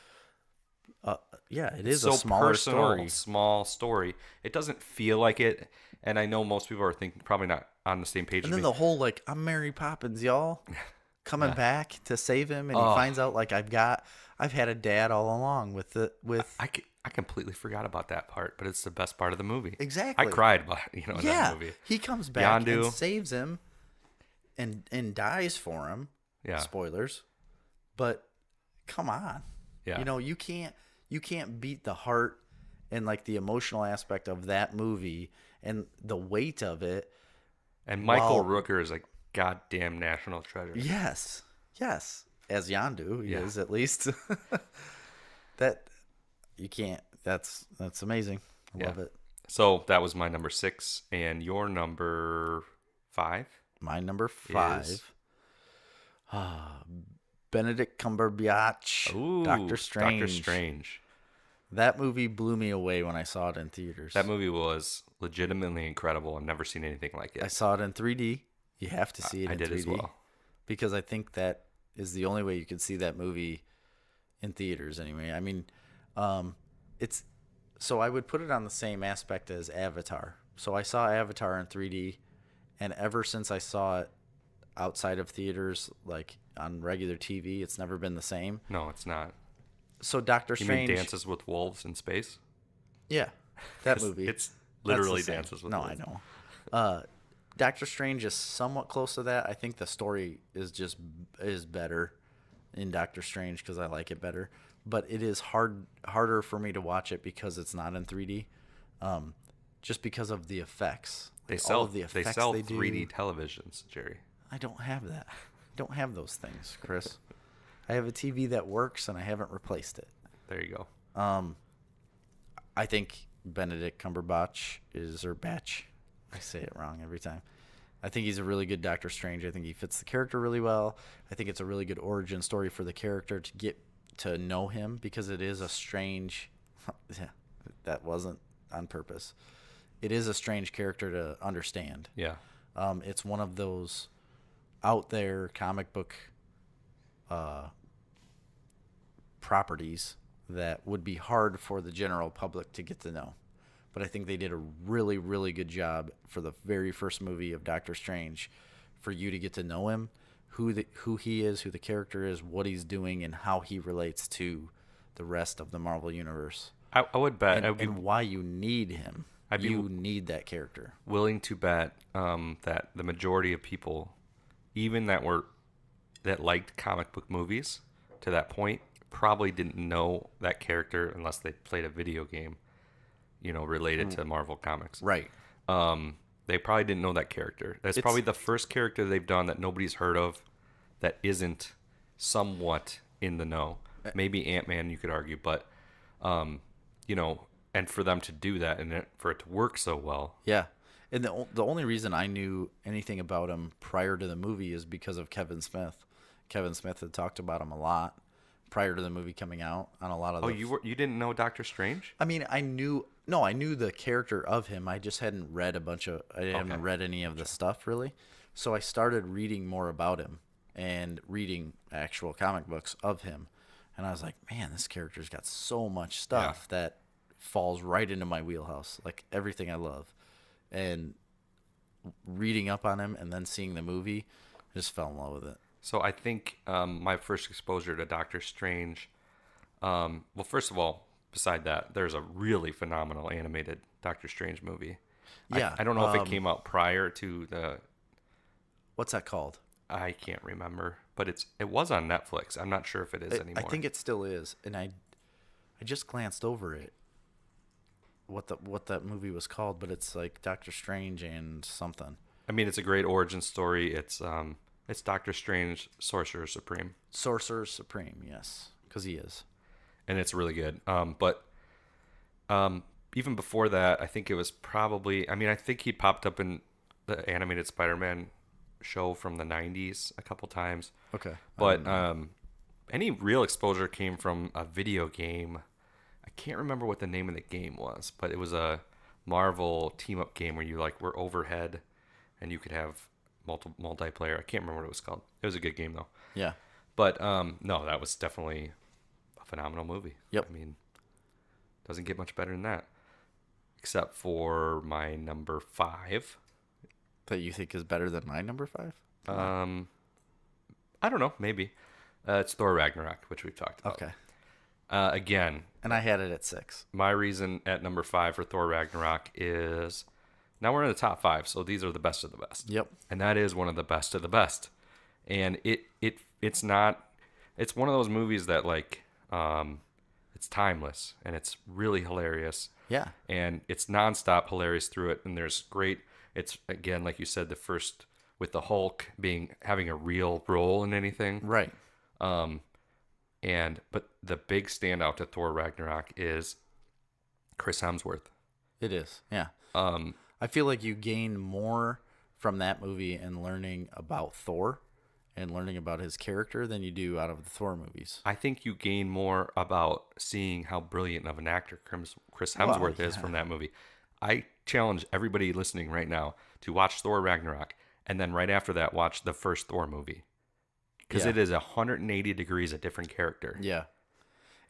is so a smaller personal, story. small story. It doesn't feel like it, and I know most people are thinking probably not on the same page. And as then me. the whole like, I'm Mary Poppins, y'all, coming back to save him, and he finds out like I've had a dad all along with. I completely forgot about that part, but it's the best part of the movie. Exactly. I cried about in that movie. He comes back Yondu. and saves him, and dies for him. Yeah. Spoilers, but come on. Yeah. You know, you can't beat the heart and like the emotional aspect of that movie and the weight of it. And Michael Rooker is a goddamn national treasure. Yes. As Yondu he Yeah. is, at least. That you can't. That's amazing. I love it. So that was my number 6, and your number 5. My number 5. Benedict Cumberbatch. Ooh, Doctor Strange. Doctor Strange. That movie blew me away when I saw it in theaters. That movie was legitimately incredible. I've never seen anything like it. I saw it in 3D. You have to see it in 3D. I did as well. Because I think that is the only way you can see that movie in theaters anyway. I mean, so I would put it on the same aspect as Avatar. So I saw Avatar in 3D, and ever since I saw it outside of theaters, like on regular TV, it's never been the same. No, it's not. So Doctor Strange. You mean Dances with Wolves in Space? Yeah, that movie. It's literally That's the same. Dances with No, Wolves. I know. Doctor Strange is somewhat close to that. I think the story is better in Doctor Strange because I like it better. But it is harder for me to watch it because it's not in 3D, just because of the effects. They Like, sell all of the effects they sell they do. 3D televisions, Jerry. I don't have that. I don't have those things, Chris. I have a TV that works, and I haven't replaced it. There you go. I think Benedict Cumberbatch I say it wrong every time. I think he's a really good Doctor Strange. I think he fits the character really well. I think it's a really good origin story for the character to get to know him, because it is a strange. Yeah, that wasn't on purpose. It is a strange character to understand. Yeah. It's one of those out there comic book properties that would be hard for the general public to get to know. But I think they did a really, really good job for the very first movie of Doctor Strange for you to get to know him, who he is, who the character is, what he's doing, and how he relates to the rest of the Marvel Universe. I would bet. And why you need him. You need that character. Willing to bet that the majority of people, even that liked comic book movies to that point, probably didn't know that character unless they played a video game, related to Marvel Comics. Right. They probably didn't know that character. That's probably the first character they've done that nobody's heard of that isn't somewhat in the know. Maybe Ant-Man, you could argue, but, and for them to do that and for it to work so well. Yeah. And the only reason I knew anything about him prior to the movie is because of Kevin Smith. Kevin Smith had talked about him a lot prior to the movie coming out on a lot of. You didn't know Doctor Strange? I mean, I knew the character of him. I just hadn't read I hadn't read any of the stuff really. So I started reading more about him and reading actual comic books of him, and I was like, man, this character's got so much stuff that falls right into my wheelhouse, like everything I love. And reading up on him and then seeing the movie, I just fell in love with it. So I think my first exposure to Doctor Strange, well, first of all, beside that, there's a really phenomenal animated Doctor Strange movie. Yeah. I don't know if it came out prior to the... What's that called? I can't remember, but it was on Netflix. I'm not sure if it is anymore. I think it still is, and I just glanced over it. What that movie was called, but it's like Doctor Strange and something. I mean, it's a great origin story. It's Doctor Strange, Sorcerer Supreme. Sorcerer Supreme, yes, because he is, and it's really good. But even before that, I think it was probably. I mean, I think he popped up in the animated Spider-Man show from the '90s a couple times. Okay, but any real exposure came from a video game. I can't remember what the name of the game was, but it was a Marvel team-up game where you were overhead, and you could have multiplayer. I can't remember what it was called. It was a good game though. Yeah. But no, that was definitely a phenomenal movie. Yep. I mean, doesn't get much better than that, except for my number 5. That you think is better than my number 5? I don't know. Maybe it's Thor Ragnarok, which we've talked about. Okay. Again, and I had it at 6. My reason at number 5 for Thor Ragnarok is now we're in the top 5, so these are the best of the best. Yep. And that is one of the best of the best. And it's one of those movies that it's timeless and it's really hilarious. Yeah. And it's nonstop hilarious through it. And there's great. It's again, like you said, the first with the Hulk having a real role in anything. Right. But the big standout to Thor Ragnarok is Chris Hemsworth. It is, yeah. I feel like you gain more from that movie and learning about Thor and learning about his character than you do out of the Thor movies. I think you gain more about seeing how brilliant of an actor Chris Hemsworth is from that movie. I challenge everybody listening right now to watch Thor Ragnarok and then right after that watch the first Thor movie. Because it is 180 degrees a different character. Yeah.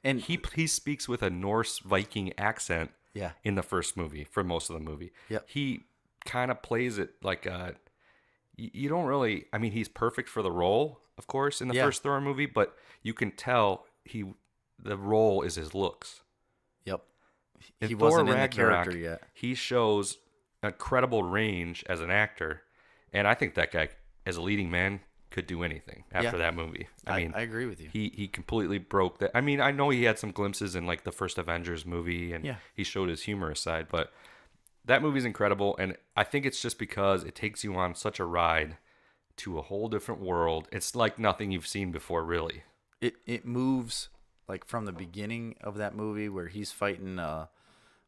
And he speaks with a Norse Viking accent yeah. in the first movie, for most of the movie. Yep. He kind of plays it like you don't really... I mean, he's perfect for the role, of course, in the first Thor movie, but you can tell the role is his looks. Yep. He wasn't in the character yet. He shows incredible range as an actor, and I think that guy, as a leading man, could do anything after that movie. I mean, I agree with you. He completely broke that. I mean, I know he had some glimpses in the first Avengers movie, and he showed his humorous side, but that movie's incredible, and I think it's just because it takes you on such a ride to a whole different world. It's like nothing you've seen before, really. It moves from the beginning of that movie where he's fighting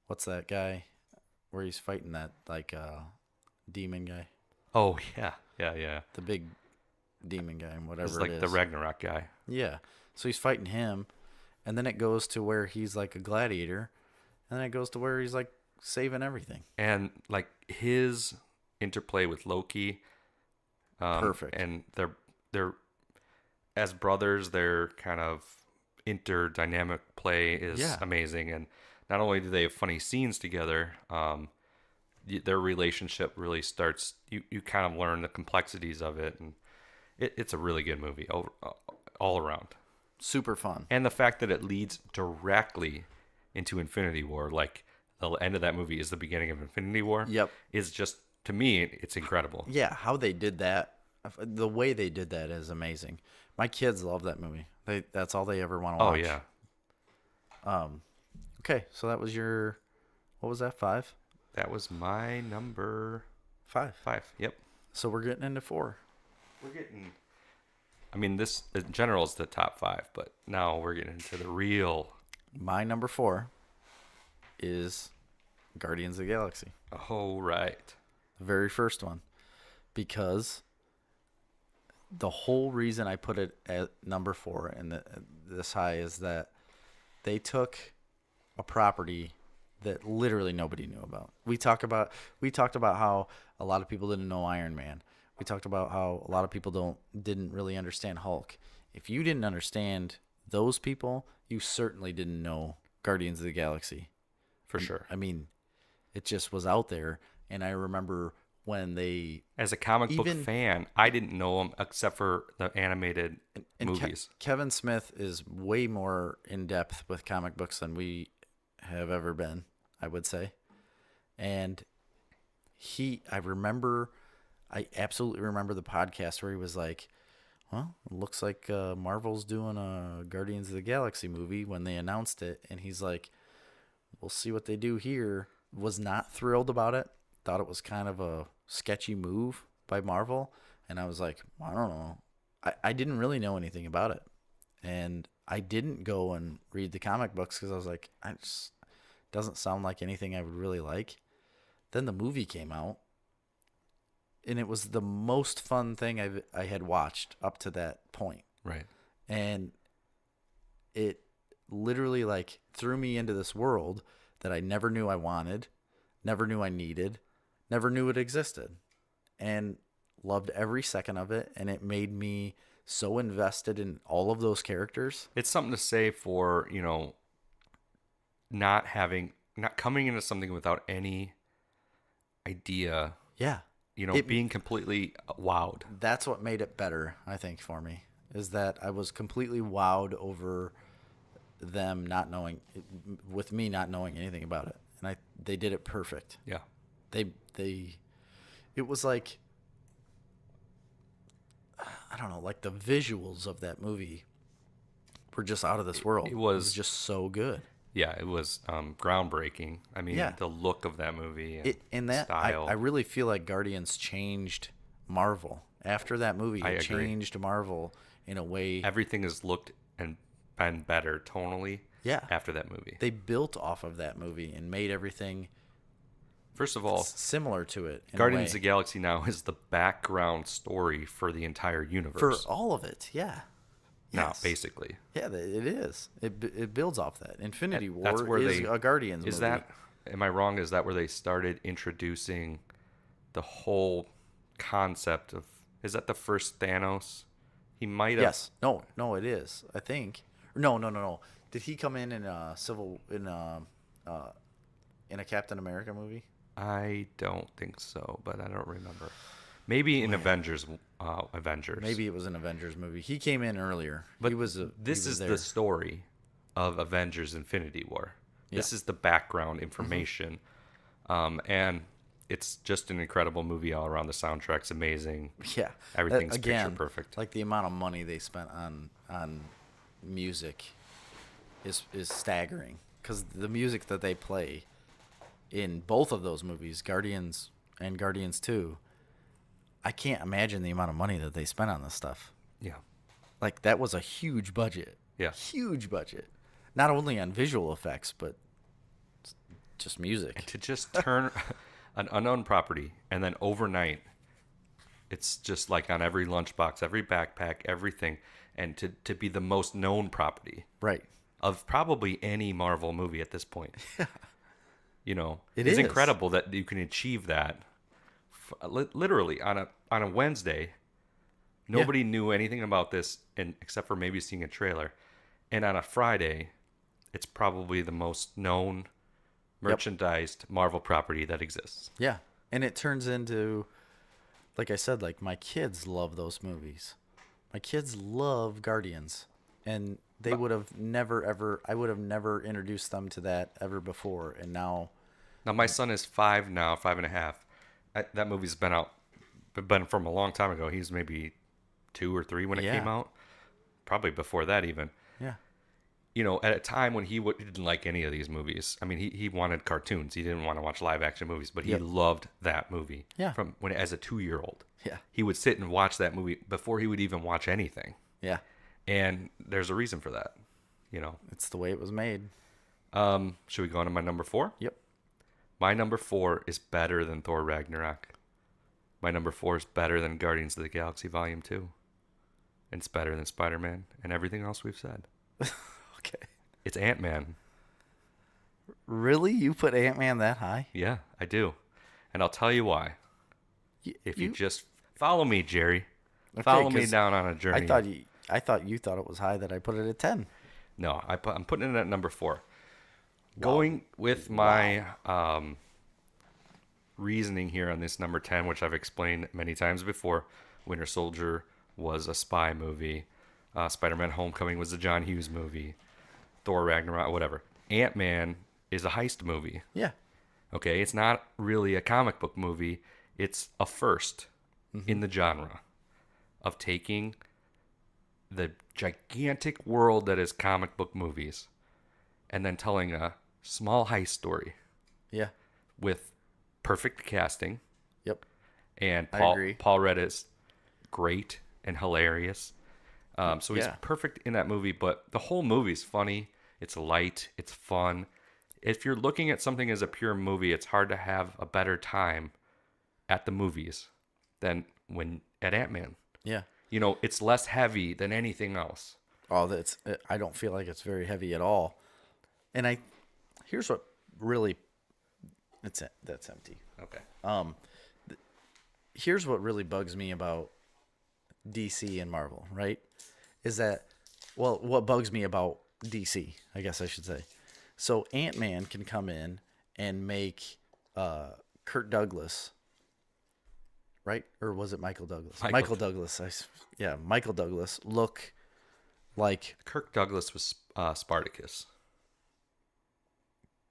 what's that guy? Where he's fighting that demon guy, Oh yeah. the big demon guy, and whatever It's like it is. the Ragnarok guy. Yeah. So he's fighting him, and then it goes to where he's like a gladiator, and then it goes to where he's like saving everything. And like his interplay with Loki, Perfect. and they're as brothers, their kind of interdynamic play is Yeah. amazing. And not only do they have funny scenes together, their relationship really starts. You kind of learn the complexities of it, and it's a really good movie all around. Super fun. And the fact that it leads directly into Infinity War, like the end of that movie is the beginning of Infinity War. Yep. Is just, to me, it's incredible. Yeah, how they did that, the way they did that is amazing. My kids love that movie. That's all they ever want to Oh watch. yeah, Okay, so that was your, what was that, 5? that was my number 5. 5. Yep. So we're getting into 4. We're getting. I mean, this in general is the top 5, but now we're getting into the real. My number 4 is Guardians of the Galaxy. Oh right. The very first one. Because the whole reason I put it at number 4 and this high is that they took a property that literally nobody knew about. We talked about how a lot of people didn't know Iron Man. We talked about how a lot of people didn't really understand Hulk. If you didn't understand those people, you certainly didn't know Guardians of the Galaxy. For sure. I mean, it just was out there, and I remember when they As a comic book fan, I didn't know him except for the animated movies. Kevin Smith is way more in depth with comic books than we have ever been, I would say. And I absolutely remember the podcast where he was like, well, it looks like Marvel's doing a Guardians of the Galaxy movie when they announced it. And he's like, we'll see what they do here. Was not thrilled about it. Thought it was kind of a sketchy move by Marvel. And I was like, I don't know. I didn't really know anything about it. And I didn't go and read the comic books because I was like, doesn't sound like anything I would really like. Then the movie came out. And it was the most fun thing I had watched up to that point. Right. And it literally like threw me into this world that I never knew I wanted, never knew I needed, never knew it existed, and loved every second of it. And it made me so invested in all of those characters. It's something to say for, not coming into something without any idea. Yeah. Being completely wowed. That's what made it better, I think, for me, is that I was completely wowed over them not knowing, with me not knowing anything about it. And they did it perfect. Yeah. It was like, I don't know, like the visuals of that movie were just out of this world. It was just so good. Yeah, it was groundbreaking. I mean, Yeah. the look of that movie and that style. I really feel like Guardians changed Marvel. After that movie, I it agree. changed Marvel in a way. Everything has looked and been better tonally. Yeah. After that movie. They built off of that movie and made everything First of all, similar to it. In Guardians a of way. the Galaxy now is the background story for the entire universe. For all of it, yeah. Now, Yes. basically. Yeah, it is. It builds off that. Infinity And War that's where is they- a Guardians Is movie. that, am I wrong? Is that where they started introducing the whole concept of, is that the first Thanos? He might have. Yes. No, it is. I think. No. Did he come in a Captain America movie? I don't think so, but I don't remember. Maybe in Avengers. Maybe it was an Avengers movie. He came in earlier. But he was this is there. the story of Avengers Infinity War. This Yeah. is the background information. And it's just an incredible movie all around. The soundtrack's amazing. Yeah. Everything's Again, picture perfect. Like the amount of money they spent on music is staggering, because the music that they play in both of those movies, Guardians and Guardians 2, I can't imagine the amount of money that they spent on this stuff. Yeah. Like, that was a huge budget. Yeah. Huge budget. Not only on visual effects, but just music. To just turn an unknown property, and then overnight, it's just like on every lunchbox, every backpack, everything, and to be the most known property Right. of probably any Marvel movie at this point. It It's is. incredible that you can achieve that. Literally on a Wednesday, nobody knew anything about this, and except for maybe seeing a trailer, and on a Friday, it's probably the most known merchandised Marvel property that exists. Yeah. And it turns into, like I said, like my kids love those movies. My kids love Guardians. And they would have never, ever, I would have never introduced them to that ever before. And now. Now my son is 5 now, 5.5. That movie's been from a long time ago. He's maybe 2 or 3 when it came out. Probably before that even. Yeah. At a time when he didn't like any of these movies. I mean, he wanted cartoons. He didn't want to watch live action movies, but he loved that movie. Yeah. From when as a 2-year-old. Yeah. He would sit and watch that movie before he would even watch anything. Yeah. And there's a reason for that. It's the way it was made. Should we go on to my number 4? Yep. My number 4 is better than Thor Ragnarok. My number 4 is better than Guardians of the Galaxy Volume 2. And it's better than Spider-Man and everything else we've said. Okay. It's Ant-Man. Really? You put Ant-Man that high? Yeah, I do. And I'll tell you why. If you just follow me, Jerry. Okay, Follow me 'cause down on a journey. I thought you thought it was high that I put it at 10. No, I'm putting it at number 4. Going with my reasoning here on this number 10, which I've explained many times before. Winter Soldier was a spy movie. Spider-Man Homecoming was a John Hughes movie. Thor Ragnarok, whatever. Ant-Man is a heist movie. Yeah. Okay, it's not really a comic book movie. It's a first in the genre of taking the gigantic world that is comic book movies and then telling a small heist story Yeah. with perfect casting. Yep. And I Paul agree. Rudd is great and hilarious. So he's perfect in that movie, but the whole movie's funny. It's light. It's fun. If you're looking at something as a pure movie, it's hard to have a better time at the movies than when at Ant-Man. Yeah. It's less heavy than anything else. Oh, I don't feel like it's very heavy at all. And here's what really, that's empty. Okay. Here's what really bugs me about DC and Marvel, right? Is that, well, what bugs me about DC, I guess I should say. So Ant-Man can come in and make Kurt Douglas, right? Or was it Michael Douglas? Michael Douglas. Michael Douglas look like Kirk Douglas was Spartacus.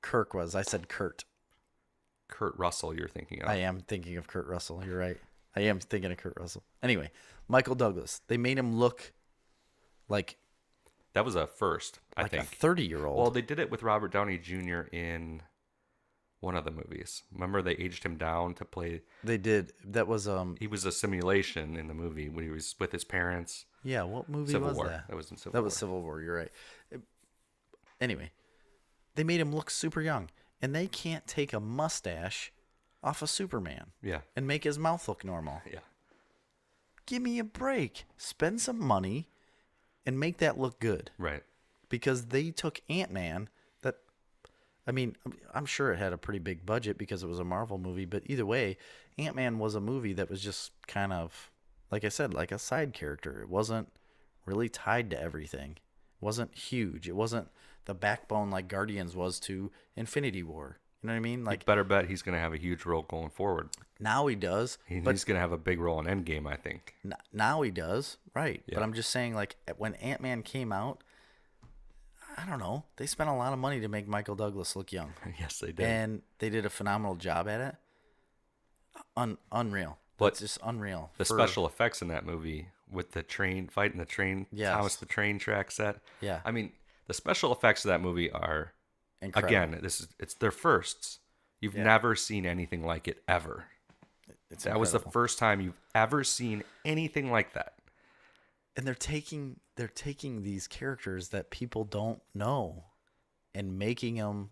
Kirk was. I said Kurt. Kurt Russell you're thinking of. I am thinking of Kurt Russell. You're right. I am thinking of Kurt Russell. Anyway, Michael Douglas. They made him look like That was a first, I like think. a 30-year-old. Well, they did it with Robert Downey Jr. in one of the movies. Remember they aged him down to play. They did. That was He was a simulation in the movie when he was with his parents. Yeah, what movie Civil was War. that? That was in Civil That War. was Civil War. You're right. Anyway, they made him look super young, and they can't take a mustache off of Superman. Yeah. And make his mouth look normal. Yeah. Give me a break. Spend some money, and make that look good. Right. Because they took Ant-Man. I mean, I'm sure it had a pretty big budget because it was a Marvel movie, but either way, Ant-Man was a movie that was just kind of, like I said, like a side character. It wasn't really tied to everything. It wasn't huge. It wasn't the backbone like Guardians was to Infinity War. You know what I mean? Like, you better bet he's going to have a huge role going forward. Now he does. He's going to have a big role in Endgame, I think. Now he does, right. Yeah. But I'm just saying, like, when Ant-Man came out, I don't know. They spent a lot of money to make Michael Douglas look young. Yes, they did. And they did a phenomenal job at it. Unreal. But it's just unreal. The special effects in that movie with the train, fighting the train, Yes. Thomas the Train Track set. Yeah. I mean, the special effects of that movie are, Incredible. again, it's their firsts. You've never seen anything like it ever. That was the first time you've ever seen anything like that. And they're taking these characters that people don't know and making them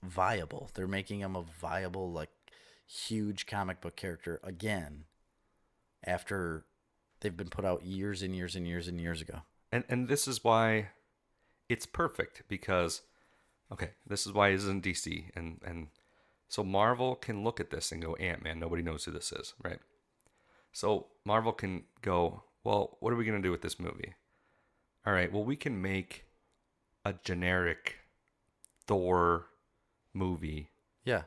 viable. They're making them a viable, like, huge comic book character again after they've been put out years and years and years and years ago. And this is why it's perfect, because okay, this is why it isn't DC, and so Marvel can look at this and go, Ant-Man, nobody knows who this is, right? So Marvel can go, well, what are we going to do with this movie? All right, well, we can make a generic Thor movie, Yeah.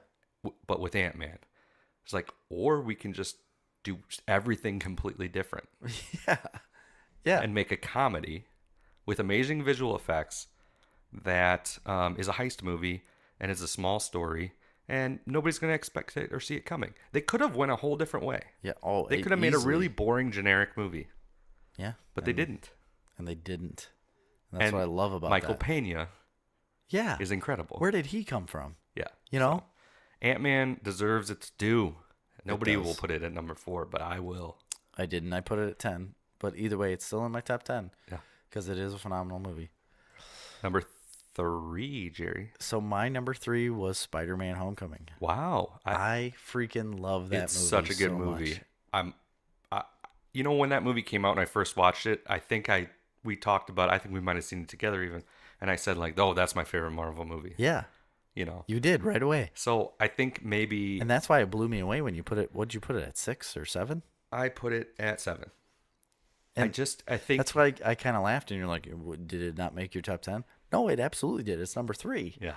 but with Ant-Man. It's like, or we can just do everything completely different Yeah. Yeah. and make a comedy with amazing visual effects that is a heist movie and is a small story, and nobody's going to expect it or see it coming. They could have went a whole different way. Yeah. Oh, They could have made a really boring generic movie, Yeah. but they didn't. And they didn't. And that's And what I love about Michael that. Pena Yeah. is incredible. Where did he come from? Yeah. You know? Ant-Man deserves its due. Nobody does. will put it at number 4, but I will. I didn't. I put it at 10. But either way, it's still in my top 10. Yeah. Because it is a phenomenal movie. Number 3, Jerry. So my number 3 was Spider-Man Homecoming. Wow. I freaking love that It's movie. such a good so movie. much. You know, when that movie came out and I first watched it, we talked about it. I think we might have seen it together even. And I said like, oh, that's my favorite Marvel movie. Yeah. You know. You did right away. So I think maybe And that's why it blew me away when you put it. What'd you put it at, 6 or 7? I put it at 7. And I think That's why I kind of laughed, and you're like, did it not make your top 10? No, it absolutely did. It's number 3. yeah.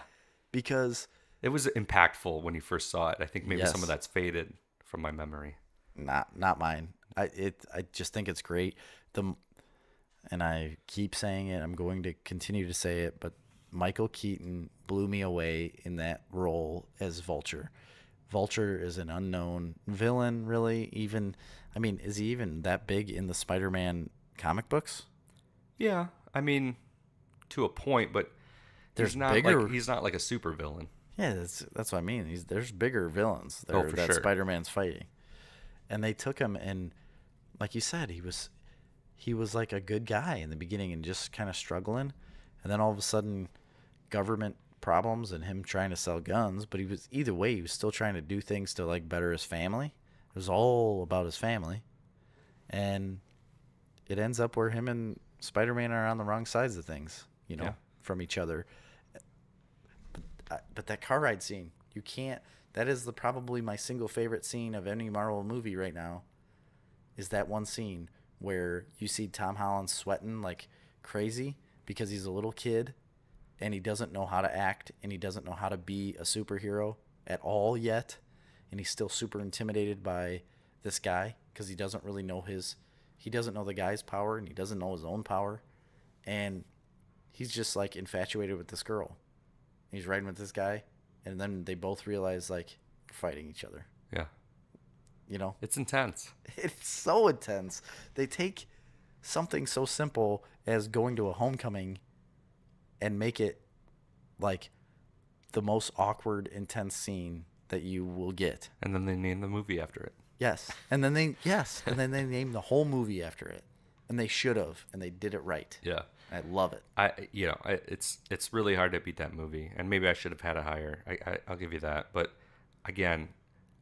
Because It was impactful when you first saw it. I think maybe some Yes. of that's faded from my memory. not mine. I just think it's great. And I keep saying it. I'm going to continue to say it, but Michael Keaton blew me away in that role as Vulture. Vulture is an unknown villain, really. Even, I mean, is he even that big in the Spider-Man comic books? Yeah, I mean, to a point, but There's he's not bigger- like he's not like a super villain. Yeah, that's what I mean. There's bigger villains Oh, there for that sure. Spider-Man's fighting, and they took him, and like you said, he was like a good guy in the beginning and just kind of struggling, and then all of a sudden, government problems and him trying to sell guns. But he was still trying to do things to like better his family. It was all about his family, and it ends up where him and Spider-Man are on the wrong sides of things, Yeah. from each other. But that car ride scene, you can't. That is probably my single favorite scene of any Marvel movie right now. Is that one scene where you see Tom Holland sweating like crazy because he's a little kid and he doesn't know how to act and he doesn't know how to be a superhero at all yet, and he's still super intimidated by this guy because he doesn't really know he doesn't know the guy's power and he doesn't know his own power, and he's just like infatuated with this girl. He's riding with this guy, and then they both realize like they're fighting each other. Yeah, it's intense. It's so intense. They take something so simple as going to a homecoming and make it like the most awkward, intense scene that you will get. And then they named the movie after it. Yes. And then they named the whole movie after it. And they should have, and they did it right. Yeah. I love it. It's really hard to beat that movie, and maybe I should have had it higher. I'll give you that, but again,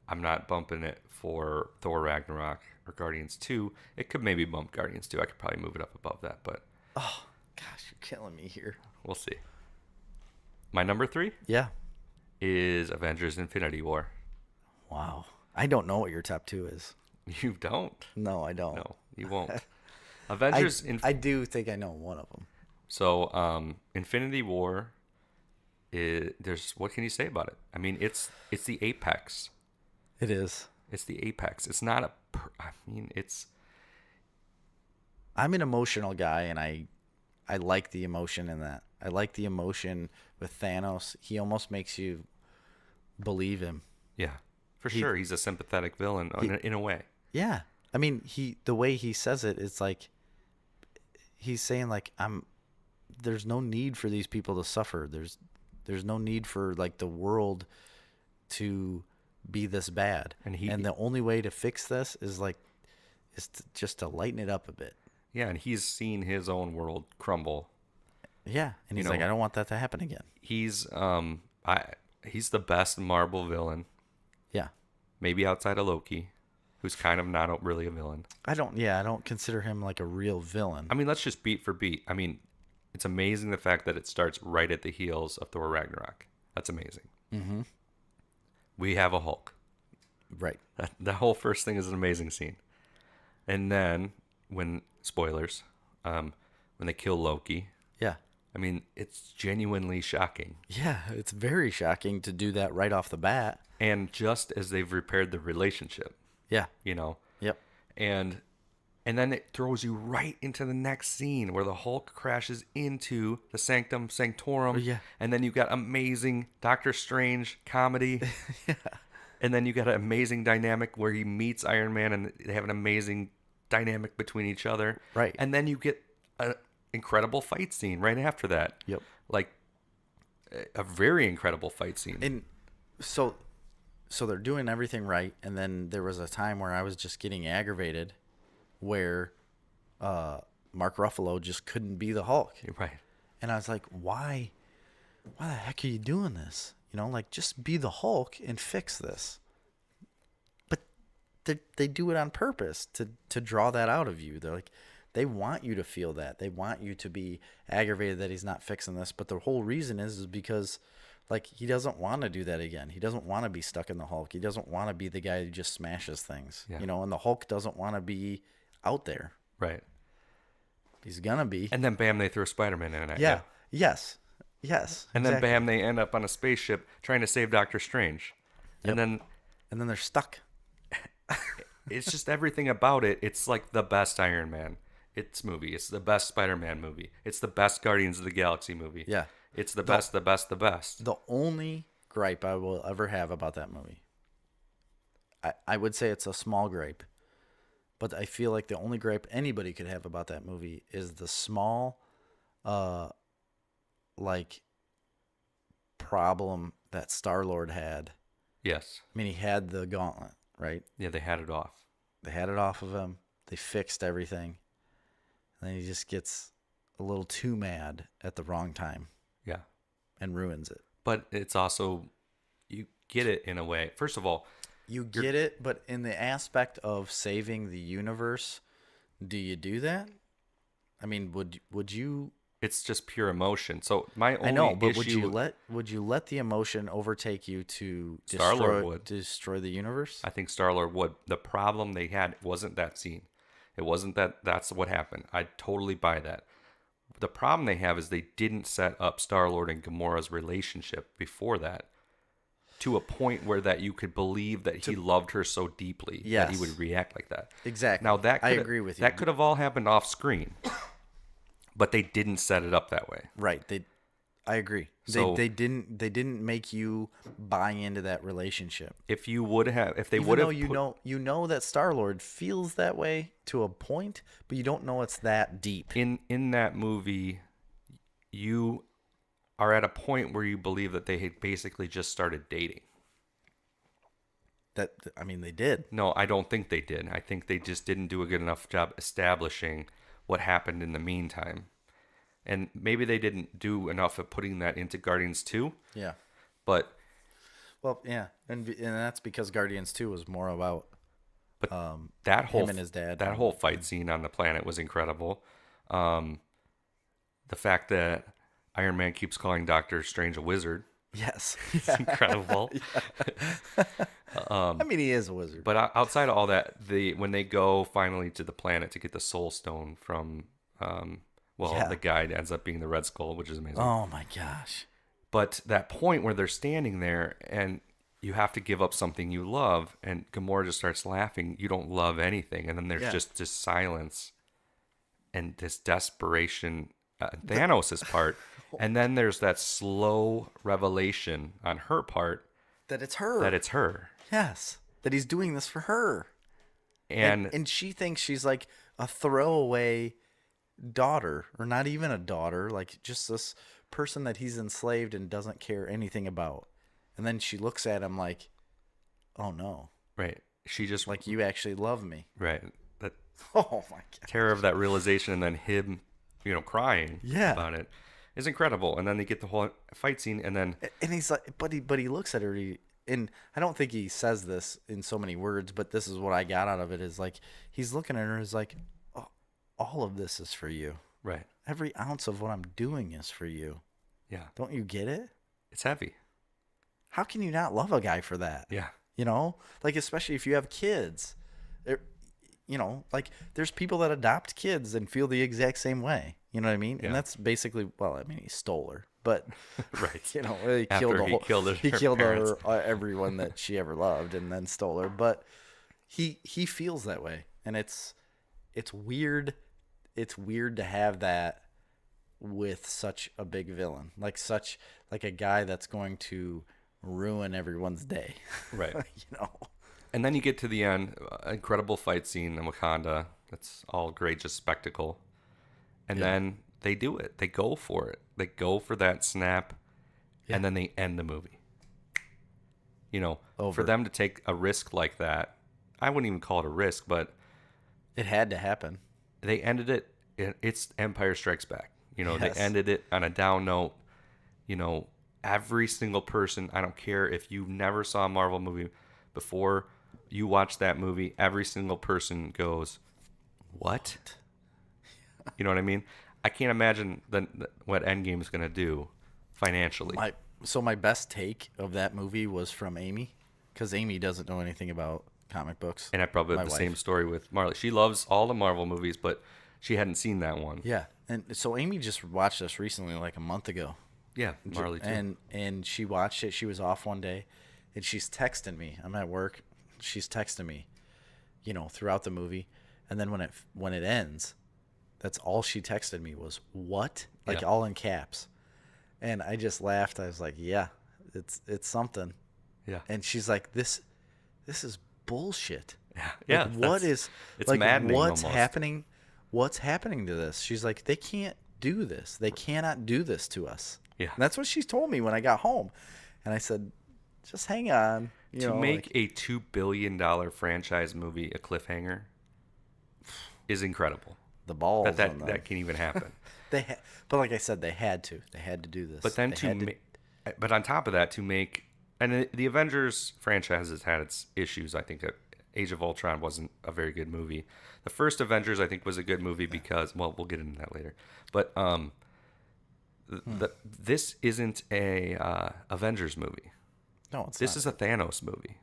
I'm not bumping it for Thor Ragnarok or Guardians 2. It could maybe bump Guardians 2. I could probably move it up above that, but Oh, gosh, you're killing me here. we'll see. My number 3 Yeah. is Avengers: Infinity War. Wow. I don't know what your top 2 is. You don't? No, I don't. No, you won't. Avengers. I do think I know one of them. So, Infinity War. There's what can you say about it? I mean, it's the apex. It is. It's the apex. It's not it's. I'm an emotional guy, and I like the emotion in that. I like the emotion with Thanos. He almost makes you believe him. Yeah, for sure. He's a sympathetic villain in a way. Yeah. I mean, the way he says it, it's like he's saying like there's no need for these people to suffer. There's no need for like the world to be this bad. And the only way to fix this is just to lighten it up a bit. Yeah, and he's seen his own world crumble. Yeah, and he's like, I don't want that to happen again. He's the best Marvel villain. Yeah. maybe outside of Loki, who's kind of not really a villain. I don't consider him like a real villain. I mean, let's just beat for beat. I mean, it's amazing the fact that it starts right at the heels of Thor Ragnarok. That's amazing. Mm-hmm. We have a Hulk. Right. The whole first thing is an amazing scene. And then, spoilers, when they kill Loki, Yeah. I mean, it's genuinely shocking. Yeah, it's very shocking to do that right off the bat. And just as they've repaired the relationship, Yeah. Yep. and then it throws you right into the next scene where the Hulk crashes into the Sanctum Sanctorum. Yeah. And then you got amazing Doctor Strange comedy. Yeah. And then you got an amazing dynamic where he meets Iron Man and they have an amazing dynamic between each other. Right. And then you get an incredible fight scene right after that. Yep. Like a very incredible fight scene. And so they're doing everything right, and then there was a time where I was just getting aggravated where Mark Ruffalo just couldn't be the Hulk. Right. And I was like, why the heck are you doing this? Like, just be the Hulk and fix this. But they do it on purpose to draw that out of you. They're like, they want you to feel that. They want you to be aggravated that he's not fixing this. But the whole reason is because, like, he doesn't want to do that again. He doesn't want to be stuck in the Hulk. He doesn't want to be the guy who just smashes things. Yeah. And the Hulk doesn't want to be out there. Right. He's going to be. And then bam, they throw Spider-Man in it. Yeah. Yes. Yes. And exactly. then bam, they end up on a spaceship trying to save Doctor Strange. Yep. And then they're stuck. it's just everything about it. It's like the best Iron Man. It's the best Spider-Man movie. It's the best Guardians of the Galaxy movie. Yeah. It's the best. The only gripe I will ever have about that movie, I would say it's a small gripe, but I feel like the only gripe anybody could have about that movie is the small, problem that Star-Lord had. Yes. I mean, he had the gauntlet, right? Yeah, they had it off. They had it off of him. They fixed everything. And then he just gets a little too mad at the wrong time. Yeah. And ruins it. But it's also, you get it in a way. First of all, you get it, but in the aspect of saving the universe, do you do that? I mean, would you? It's just pure emotion. So my only I know, but issue, would you let the emotion overtake you to Star-Lord would. destroy the universe? I think Star-Lord would. The problem they had wasn't that scene. It wasn't that's what happened. I totally buy that. The problem they have is they didn't set up Star-Lord and Gamora's relationship before that to a point where that you could believe that he loved her so deeply that he would react like that. Exactly. Now I agree with you. That could have all happened off screen, but they didn't set it up that way. Right. I agree. So, they didn't make you buy into that relationship. If you would have, if they Even would have, you know that Star-Lord feels that way to a point, but you don't know it's that deep. in that movie, you are at a point where you believe that they had basically just started dating. They did. No, I don't think they did. I think they just didn't do a good enough job establishing what happened in the meantime. And maybe they didn't do enough of putting that into Guardians 2. Yeah. But well, yeah, and that's because Guardians 2 was more about that whole him and his dad. That whole fight scene on the planet was incredible. The fact that Iron Man keeps calling Doctor Strange a wizard. Yes. It's incredible. I mean, he is a wizard. But outside of all that, when they go finally to the planet to get the Soul Stone from, the guide ends up being the Red Skull, which is amazing. Oh my gosh. But that point where they're standing there and you have to give up something you love, and Gamora just starts laughing. You don't love anything. And then there's just this silence and this desperation. Thanos' part. And then there's that slow revelation on her part. That it's her. Yes. That he's doing this for her. And she thinks she's like a throwaway daughter, or not even a daughter, like just this person that he's enslaved and doesn't care anything about. And then she looks at him like, oh no. Right. She just like, you actually love me. Right. That oh my God. Terror of that realization, and then him, crying about it is incredible. And then they get the whole fight scene, and then he's like, but he looks at her and I don't think he says this in so many words, but this is what I got out of it is like he's looking at her as like, oh, all of this is for you. Right. Every ounce of what I'm doing is for you. Yeah. Don't you get it? It's heavy. How can you not love a guy for that? Yeah. You know, like especially if you have kids. You know, like there's people that adopt kids and feel the exact same way. You know what I mean? Yeah. And that's basically, well, I mean, he stole her, but Right. you know, He killed her everyone that she ever loved, and then stole her. But he feels that way, and it's weird. It's weird to have that with such a big villain, like a guy that's going to ruin everyone's day. Right. You know. And then you get to the end, incredible fight scene in Wakanda. That's all great, just spectacle. And then they do it. They go for it. They go for that snap, and then they end the movie. You know, for them to take a risk like that, I wouldn't even call it a risk, but it had to happen. They ended it. It's Empire Strikes Back. You know, Yes. they ended it on a down note. You know, every single person, I don't care if you never saw a Marvel movie before, you watch that movie, every single person goes, what? You know what I mean? I can't imagine what Endgame is going to do financially. My best take of that movie was from Amy, because Amy doesn't know anything about comic books. And I probably have the same story with Marley. She loves all the Marvel movies, but she hadn't seen that one. Yeah, and so Amy just watched us recently, like a month ago. Yeah, Marley too. And she watched it. She was off one day, and she's texting me. I'm at work. She's texting me, you know, throughout the movie, and then when it ends, that's all she texted me was "what?" like all in caps, and I just laughed. I was like, "Yeah, it's something." Yeah. And she's like, "This is bullshit." Yeah. Like, it's like maddening what's almost. happening? What's happening to this? She's like, they can't do this. They cannot do this to us. Yeah. And that's what she told me when I got home. And I said, just hang on. To make a $2 billion franchise movie a cliffhanger is incredible. The balls that can even happen. But like I said, they had to. They had to do this. But then but on top of that, to make, and the Avengers franchise has had its issues. I think Age of Ultron wasn't a very good movie. The first Avengers, I think, was a good movie because, well, we'll get into that later. But this isn't a Avengers movie. No, it's This not. is a Thanos movie.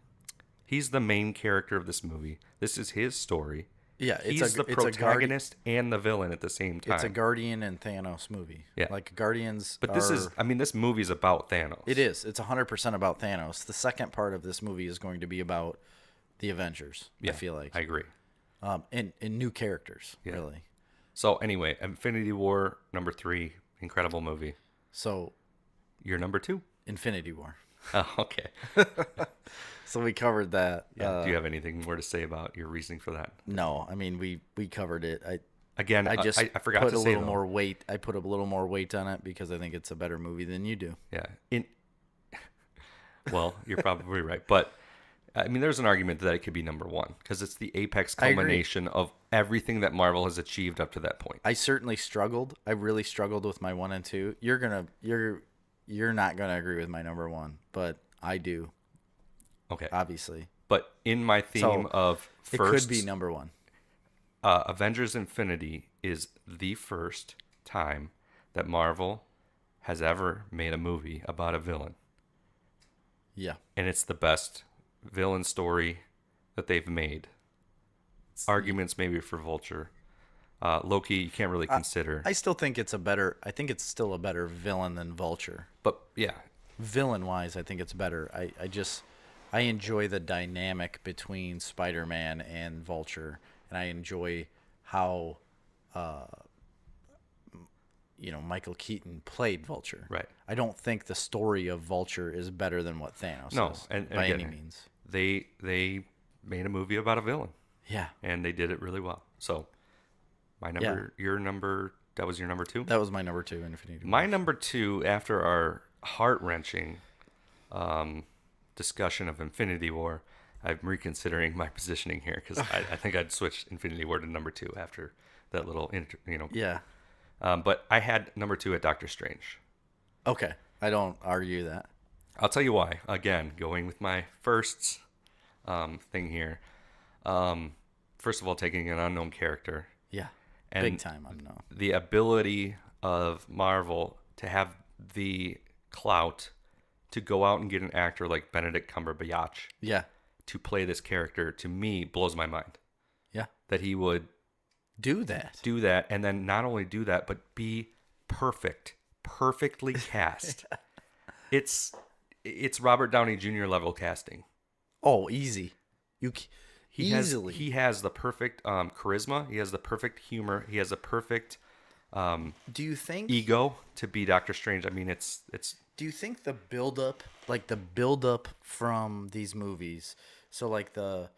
He's the main character of this movie. This is his story. Yeah, he's the protagonist and the villain at the same time. It's a Guardian and Thanos movie. Yeah. Like Guardians But this movie's about Thanos. It is. It's 100% about Thanos. The second part of this movie is going to be about the Avengers, I feel like. I agree. And new characters, really. So anyway, Infinity War, number 3, incredible movie. So, Your number 2? Infinity War. Oh, okay. So we covered that. Yeah. Do you have anything more to say about your reasoning for that? No, I mean we covered it. I forgot to say more weight. I put a little more weight on it because I think it's a better movie than you do. Yeah. Well, you're probably right, but I mean, there's an argument that it could be number 1 because it's the apex culmination of everything that Marvel has achieved up to that point. I certainly struggled. I really struggled with my 1 and 2. You're not gonna agree with my number 1, but I do. Okay. Obviously. But in my theme of first, it could be number 1. Avengers Infinity is the first time that Marvel has ever made a movie about a villain. Yeah. And it's the best villain story that they've made. Arguments maybe for Vulture. Loki, you can't really consider. I still think it's still a better villain than Vulture. But yeah. Villain-wise, I think it's better. I enjoy the dynamic between Spider-Man and Vulture, and I enjoy how, Michael Keaton played Vulture. Right. I don't think the story of Vulture is better than what Thanos is, and by again, any means. They made a movie about a villain. Yeah. And they did it really well. So, that was your number 2? That was my number 2, Infinity War. My number 2, after our heart-wrenching discussion of Infinity War, I'm reconsidering my positioning here because I think I'd switch Infinity War to number 2 after that little, Yeah. But I had number 2 at Doctor Strange. Okay. I don't argue that. I'll tell you why. Again, going with my first thing here. First of all, taking an unknown character Yeah. and Big time unknown. the ability of Marvel to have the clout to go out and get an actor like Benedict Cumberbatch Yeah. to play this character, to me, blows my mind. Yeah. That he would Do that. do that, and then not only do that, but be perfectly cast. It's Robert Downey Jr. level casting. Oh, easy. Easily. He has the perfect charisma. He has the perfect humor. He has the perfect Do you think ego to be Doctor Strange. I mean, it's Do you think the build up from these movies, so like the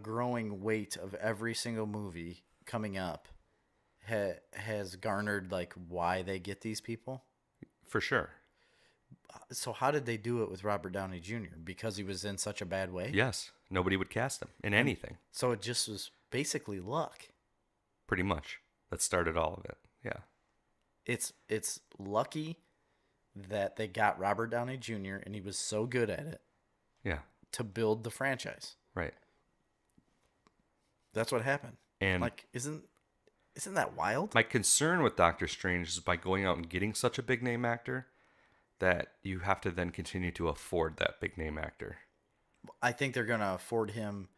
growing weight of every single movie coming up, has garnered like why they get these people? for sure. So how did they do it with Robert Downey Jr.? Because he was in such a bad way? Yes, nobody would cast him in anything. So it just was basically luck. Pretty much. That started all of it. Yeah. It's lucky that they got Robert Downey Jr. and he was so good at it Yeah. to build the franchise. Right. That's what happened. And Like, isn't that wild? my concern with Doctor Strange is by going out and getting such a big name actor that you have to then continue to afford that big name actor. I think they're gonna afford him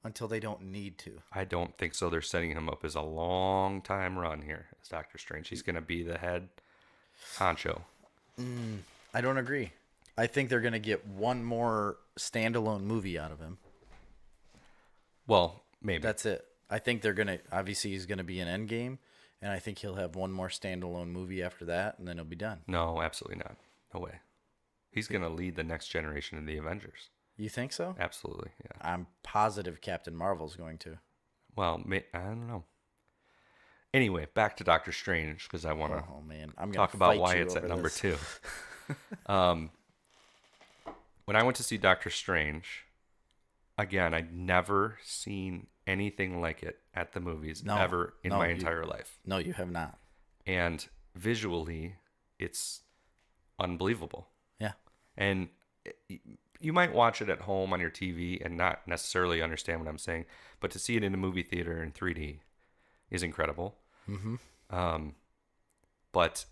until they don't need to. I don't think so. They're setting him up as a long time run here as Doctor Strange. He's going to be the head honcho. I don't agree. I think they're gonna get one more standalone movie out of him. Well, maybe. That's it. I think they're gonna obviously he's gonna be in Endgame, and I think he'll have one more standalone movie after that, and then he'll be done. No, absolutely not. No way. He's going to lead the next generation of the Avengers. You think so? Absolutely. Yeah. I'm positive Captain Marvel's going to. Well, I don't know. Anyway, back to Doctor Strange because I want to Oh man, I'm gonna talk about fight why you it's at over number this. 2. When I went to see Doctor Strange, again, I'd never seen anything like it at the movies No, ever in no, my you- entire life. No, you have not. And visually, it's unbelievable. Yeah. And you might watch it at home on your TV and not necessarily understand what I'm saying, but to see it in a movie theater in 3D is incredible. Mm-hmm. But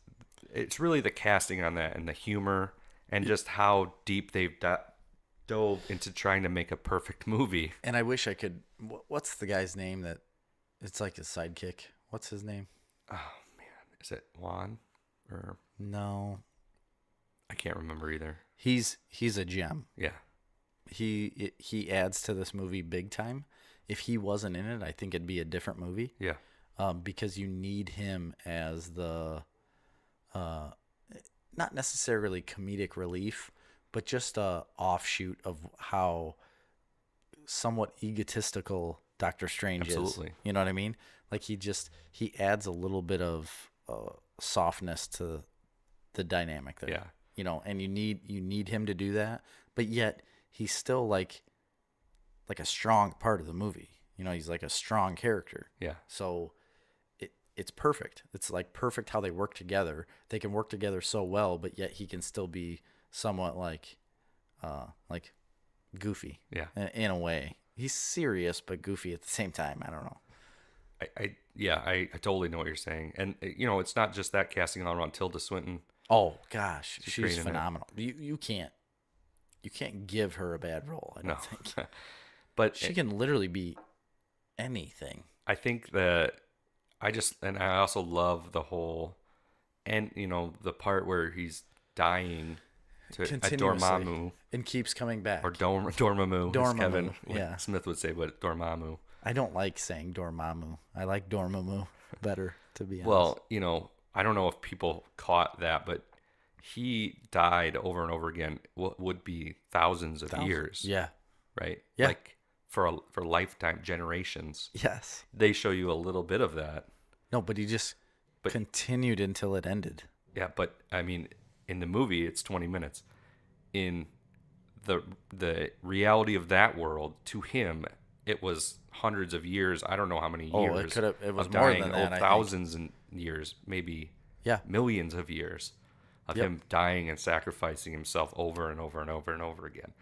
it's really the casting on that and the humor and just how deep they've dove into trying to make a perfect movie. And I wish I could. What's the guy's name that? It's like his sidekick. What's his name? Oh man, is it Juan or No, I can't remember either. he's a gem. Yeah, He adds to this movie big time. If he wasn't in it, I think it'd be a different movie. yeah, Because you need him as the, not necessarily comedic relief, but just a offshoot of how somewhat egotistical Doctor Strange Absolutely. is. You know what I mean? Like he adds a little bit of softness to the dynamic there. yeah, You know, and you need him to do that, but yet he's still like a strong part of the movie. You know, he's like a strong character. yeah. So it's perfect. It's like perfect how they work together. They can work together so well, but yet he can still be somewhat like goofy. Yeah. In a way. He's serious but goofy at the same time. I don't know. I totally know what you're saying. And, it's not just that casting all around. Tilda Swinton. Oh gosh, She's she's great in it. phenomenal. You can't give her a bad role, I don't No. think. But She can literally be anything. I think that I also love the whole, and, the part where he's dying to a Continuously. Dormammu. And keeps coming back. Or Dormammu, as Dormammu, Kevin yeah. Smith would say, but Dormammu. I don't like saying Dormammu. I like Dormammu better, to be honest. Well, I don't know if people caught that, but he died over and over again. What would be thousands of years, Yeah. right? Yeah. Like for lifetime, generations. Yes. They show you a little bit of that. No, but he just But- continued until it ended. Yeah, but I mean, in the movie, it's 20 minutes. In the reality of that world, to him, it was hundreds of years. I don't know how many Oh, years. it was of more dying. than that, I think. thousands and years, maybe Yeah. millions of years. of Yep. him dying and sacrificing himself over and over and over and over again.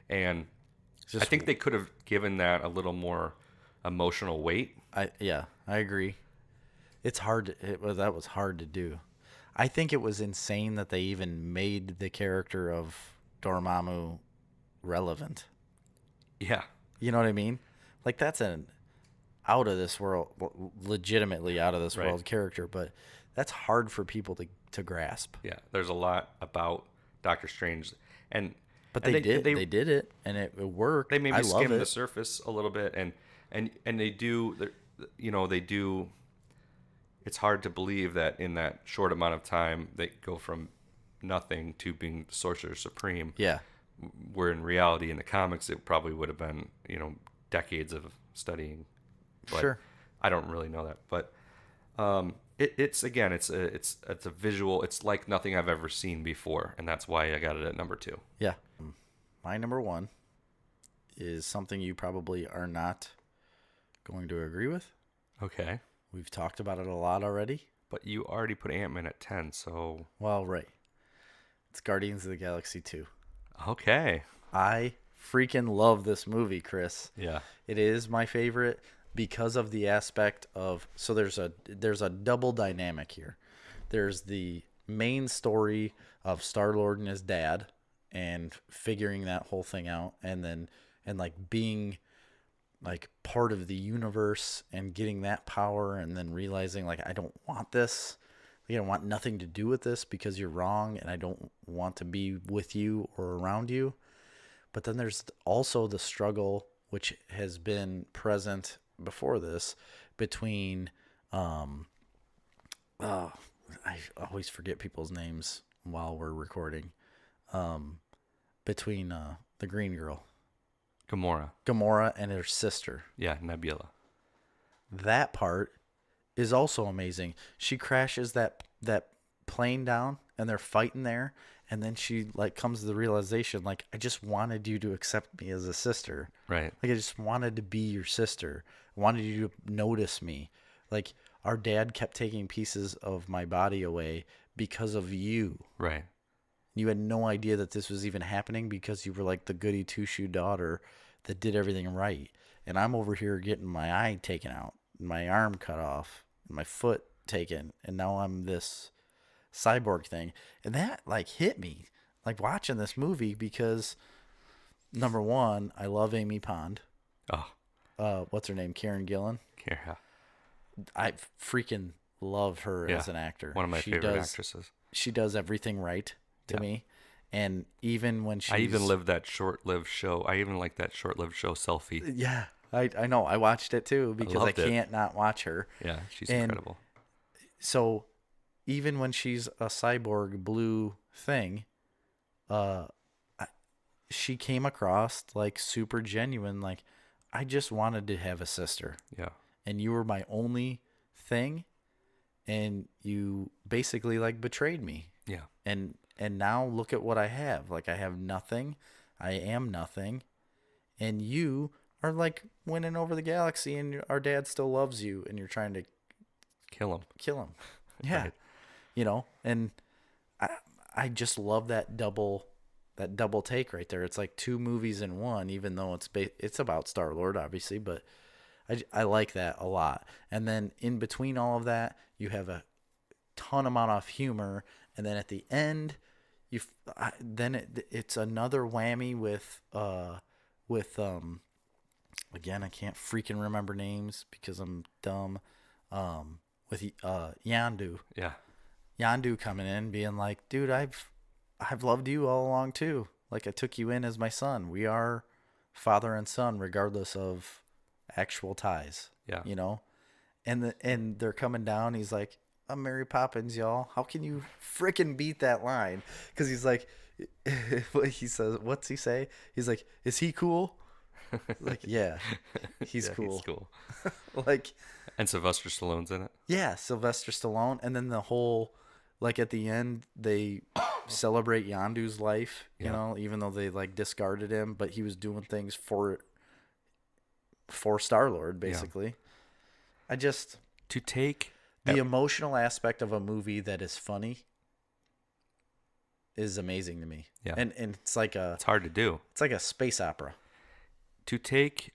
And I Just think they could have given that a little more emotional weight. I agree. It's hard. That was hard to do. I think it was insane that they even made the character of Dormammu relevant. Yeah. You know what I mean? Like that's an out of this world, legitimately out of this Right. world character, but that's hard for people to grasp. Yeah. There's a lot about Doctor Strange, and But and they did it, and it worked. they maybe I love skim the it. surface a little bit, and they do, they do. It's hard to believe that in that short amount of time they go from nothing to being the Sorcerer Supreme. Yeah, Where in reality, in the comics, it probably would have been decades of studying. But sure. I don't really know that, but it's again, it's a visual. It's like nothing I've ever seen before, and that's why I got it at number 2. Yeah. My number 1 is something you probably are not going to agree with. Okay. We've talked about it a lot already. But you already put Ant-Man at 10, so Well, right. It's Guardians of the Galaxy 2. okay. I freaking love this movie, Chris. Yeah. It is my favorite because of the aspect of there's a double dynamic here. There's the main story of Star-Lord and his dad and figuring that whole thing out, and like being like part of the universe and getting that power, and then realizing like I don't want this. Like, I don't want nothing to do with this because you're wrong, and I don't want to be with you or around you. But then there's also the struggle, which has been present before this, between I always forget people's names while we're recording. Between the green girl, Gamora, and her sister. Yeah, Nebula. That part is also amazing. She crashes that plane down, and they're fighting there, and then she like comes to the realization like I just wanted you to accept me as a sister. Right. Like I just wanted to be your sister. I wanted you to notice me. Like our dad kept taking pieces of my body away because of you. Right. You had no idea that this was even happening because you were like the goody two-shoe daughter that did everything right. And I'm over here getting my eye taken out, my arm cut off, my foot taken, and now I'm this cyborg thing. And that like hit me like watching this movie because number 1, I love Amy Pond. What's her name? Karen Gillan. Yeah. I freaking love her Yeah. as an actor. One of my favorite actresses. She does everything right to me. And even when she's... I even lived that short-lived show. I even like that short-lived show, Selfie. Yeah, I know. I watched it too because I loved it. can't not watch her. Yeah, she's And incredible. So even when she's a cyborg blue thing, she came across like super genuine. Like, I just wanted to have a sister. Yeah. And you were my only thing. And you basically like betrayed me. Yeah. And now look at what I have. Like, I have nothing. I am nothing. And you are like winning over the galaxy, and our dad still loves you, and you're trying to Kill him. Yeah. Right. You know, and I just love that double take right there. It's like 2 movies in one, even though it's about Star-Lord, obviously, but I like that a lot. And then in between all of that, you have a ton amount of humor, and then at the end, it's another whammy with again, I can't freaking remember names because I'm dumb. With Yandu. Yeah. Yandu coming in being like, dude, I've loved you all along too. Like, I took you in as my son. We are father and son regardless of actual ties. Yeah. You know? And they're coming down. He's like, I'm Mary Poppins, y'all. How can you freaking beat that line? Because he's like, he says, what's he say? He's like, is he cool? Like, yeah, he's cool. He's cool. Like, And Sylvester Stallone's in it. yeah, Sylvester Stallone. And then the whole, like, at the end, they celebrate Yondu's life, you know, even though they, like, discarded him. But he was doing things for Star-Lord, basically. I just... To take... The emotional aspect of a movie that is funny is amazing to me. Yeah. And it's like It's hard to do. it's like a space opera. To take,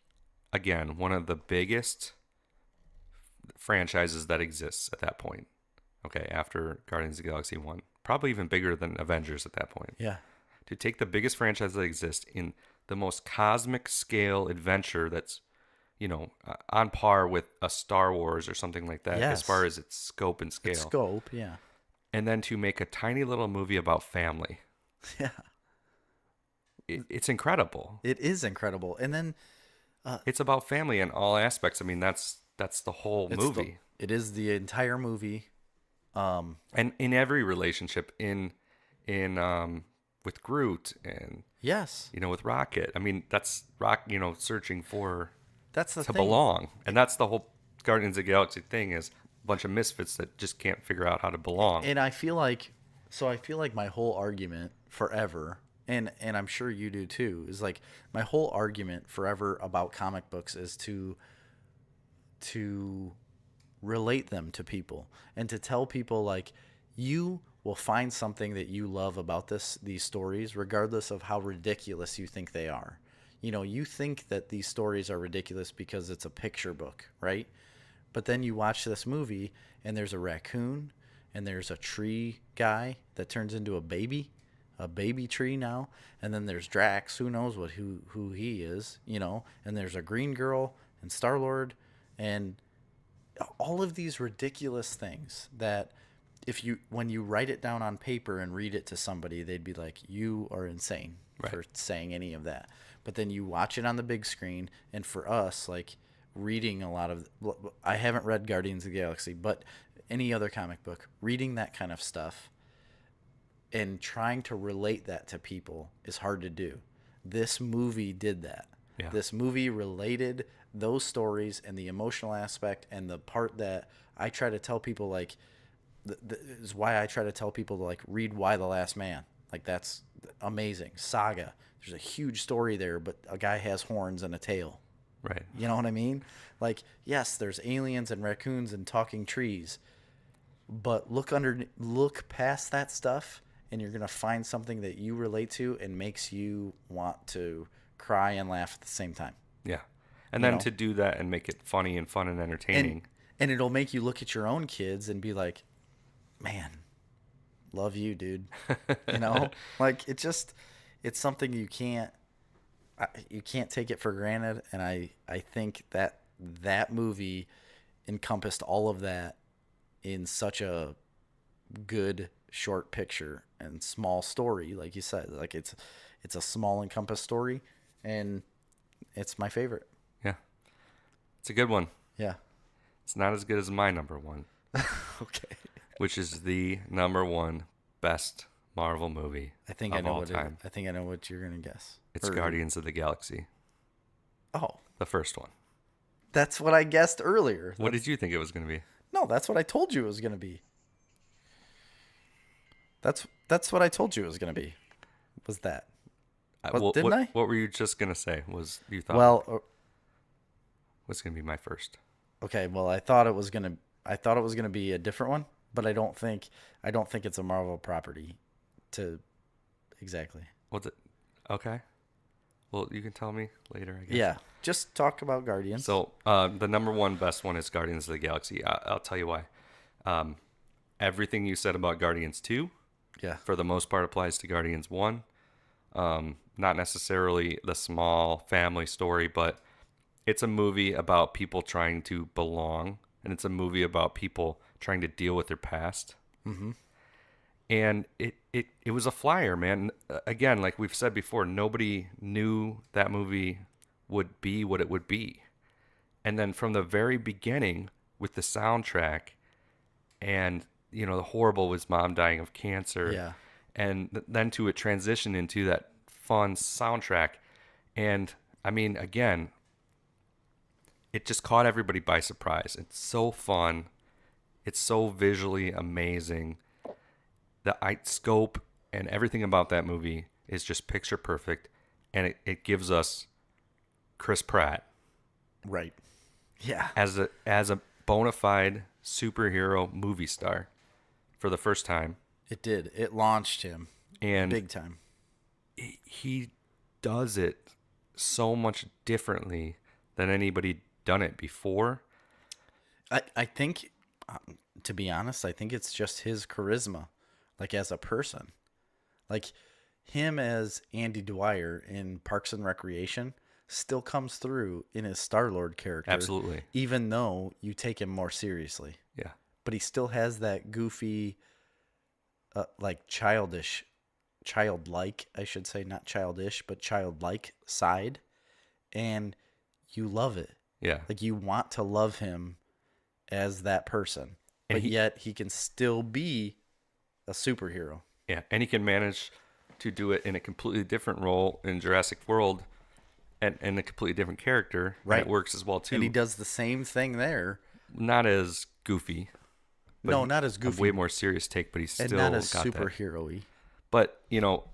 again, one of the biggest franchises that exists at that point, okay, after Guardians of the Galaxy 1, probably even bigger than Avengers at that point. Yeah. To take the biggest franchise that exists in the most cosmic scale adventure that's, on par with a Star Wars or something like that, as Yes. far as its scope and scale. Its scope, yeah. And then to make a tiny little movie about family. Yeah. It's incredible. It is incredible. And then It's about family in all aspects. I mean, that's the whole movie. it is the entire movie. And in every relationship, in with Groot and Yes. with Rocket. I mean, that's searching That's the to thing. belong, and that's the whole Guardians of the Galaxy thing, is a bunch of misfits that just can't figure out how to belong. And I feel like my whole argument forever, and I'm sure you do too, is like my whole argument forever about comic books is to relate them to people and to tell people like you will find something that you love about these stories regardless of how ridiculous you think they are. You think that these stories are ridiculous because it's a picture book, right? But then you watch this movie and there's a raccoon and there's a tree guy that turns into a baby tree now, and then there's Drax, who knows who he is, and there's a green girl and Star-Lord and all of these ridiculous things that when you write it down on paper and read it to somebody, they'd be like, you are insane for saying any of that. But then you watch it on the big screen, and for us, like reading a lot of, I haven't read Guardians of the Galaxy, but any other comic book, reading that kind of stuff and trying to relate that to people is hard to do. This movie did that. Yeah. This movie related those stories and the emotional aspect, and the part that I try to tell people, like, is why I try to tell people to like read Y the Last Man. Like, that's amazing. Saga. There's a huge story there, but a guy has horns and a tail. Right. You know what I mean? Like, yes, there's aliens and raccoons and talking trees, but look past that stuff, and you're gonna find something that you relate to and makes you want to cry and laugh at the same time. Yeah. And then to do that and make it funny and fun and entertaining. And it'll make you look at your own kids and be like, man, love you, dude. Like, it's something you can't take it for granted. And I think that movie encompassed all of that in such a good short picture and small story. Like you said, like it's a small encompassed story, and it's my favorite. Yeah. It's a good one. Yeah. It's not as good as my number one. Okay. Which is the number one best Marvel movie I think of I know all what time. I think I know what you're gonna guess. It's Guardians of the Galaxy, Oh, the first one. that's what I guessed earlier. What did you think it was going to be? No, that's what I told you it was gonna be. That's what I told you it was gonna be. Was that? Didn't I? What were you just going to say? Was you thought was going to be my first? Okay. Well, I thought it was gonna be a different one, but I don't think it's a Marvel property. Exactly. Was it? Okay. Well, you can tell me later, I guess. Yeah. Just talk about Guardians. So the number one best one is Guardians of the Galaxy. I'll tell you why. Everything you said about Guardians 2, yeah. for the most part, applies to Guardians 1. Not necessarily the small family story, but it's a movie about people trying to belong, and it's a movie about people trying to deal with their past. Mm-hmm. And it was a flyer, man. Again, like we've said before, nobody knew that movie would be what it would be. And then from the very beginning, with the soundtrack, and the horrible was mom dying of cancer. Yeah. And then to a transition into that fun soundtrack. And I mean, again, it just caught everybody by surprise. It's so fun. It's so visually amazing. The scope and everything about that movie is just picture perfect. And it gives us Chris Pratt. Right. Yeah. As a bona fide superhero movie star for the first time. It did. It launched him. And Big time. he does it so much differently than anybody done it before. I think, to be honest, I think it's just his charisma, like as a person. Like him as Andy Dwyer in Parks and Recreation still comes through in his Star-Lord character. Absolutely. Even though you take him more seriously. Yeah. But he still has that goofy, like childlike, I should say, not childish, but childlike side. And you love it. Yeah. Like you want to love him as that person. And But yet he can still be a superhero. Yeah, and he can manage to do it in a completely different role in Jurassic World and a completely different character. Right. And it works as well, too. And he does the same thing there. Not as goofy. No, not as goofy. A way more serious take, but he's still and not as got that. superhero-y. But,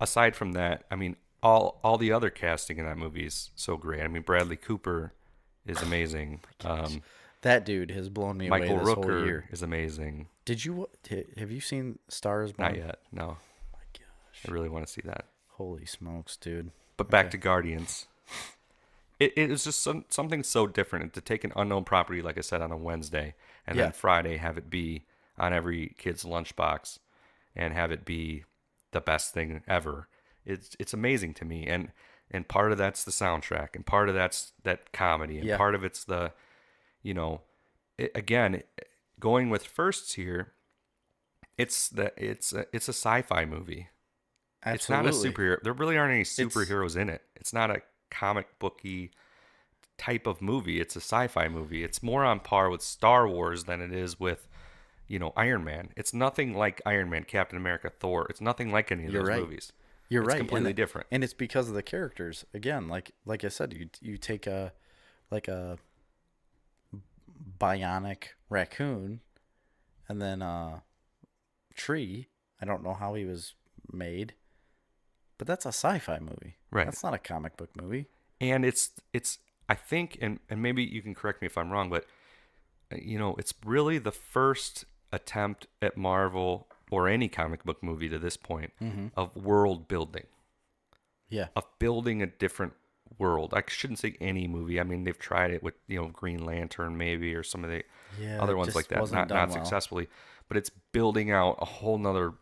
aside from that, I mean, all the other casting in that movie is so great. I mean, Bradley Cooper is amazing. That dude has blown me Michael away this whole Rooker year. is amazing. Have you seen Stars Born? Not yet, no. Oh my gosh. I really want to see that. Holy smokes, dude. But back to Guardians. It is just something so different. And to take an unknown property, like I said, on a Wednesday, and then Friday have it be on every kid's lunchbox, and have it be the best thing ever. It's amazing to me. And part of that's the soundtrack, and part of that's that comedy, and part of it's the, again, going with firsts here. It's a sci-fi movie. Absolutely. It's not a superhero. There really aren't any superheroes in it. It's not a comic booky type of movie. It's a sci-fi movie. It's more on par with Star Wars than it is with, Iron Man. It's nothing like Iron Man, Captain America, Thor. It's nothing like any of those movies. You're right. It's completely different. And it's because of the characters. Again, like I said, you take a bionic raccoon and then a tree. I don't know how he was made, but that's a sci-fi movie. Right. That's not a comic book movie. And it's I think, and maybe you can correct me if I'm wrong, but it's really the first attempt at Marvel or any comic book movie to this point of world building. Yeah. Of building a different world. I shouldn't say any movie. I mean, they've tried it with, Green Lantern maybe, or some of the other ones like that. Not successfully. But it's building out a whole nother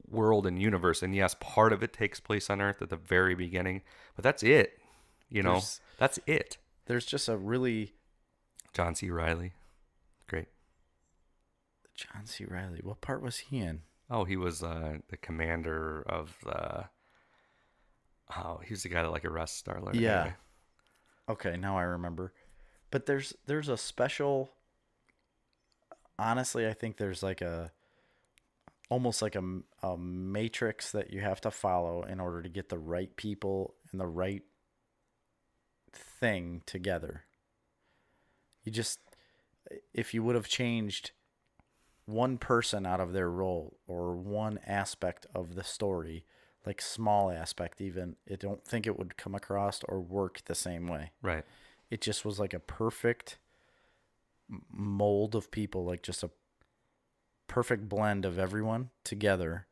world and universe. And yes, part of it takes place on Earth at the very beginning. But that's it. That's it. There's just a really... John C. Reilly. Great. John C. Reilly. What part was he in? Oh, he was the commander of the... Oh, he was the guy that arrests Star-Lord. Yeah. Anyway. Okay, now I remember. But there's a special... Honestly, I think there's almost like a matrix that you have to follow in order to get the right people and the right thing together. If you would have changed one person out of their role or one aspect of the story, like small aspect even, I don't think it would come across or work the same way. Right. It just was like a perfect mold of people, like just a perfect blend of everyone together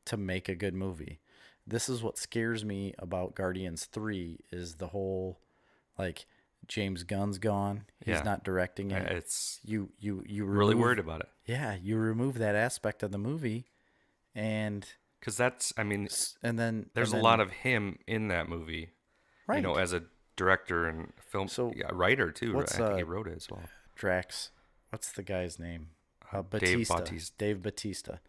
to make a good movie. This is what scares me about Guardians 3 is the whole, James Gunn's gone. He's not directing it. It's you really worried about it. Yeah, you remove that aspect of the movie, and because that's, and then there's a lot of him in that movie, right? As a director and film, writer too. I think he wrote it as well. Drax, what's the guy's name? Dave Bautista.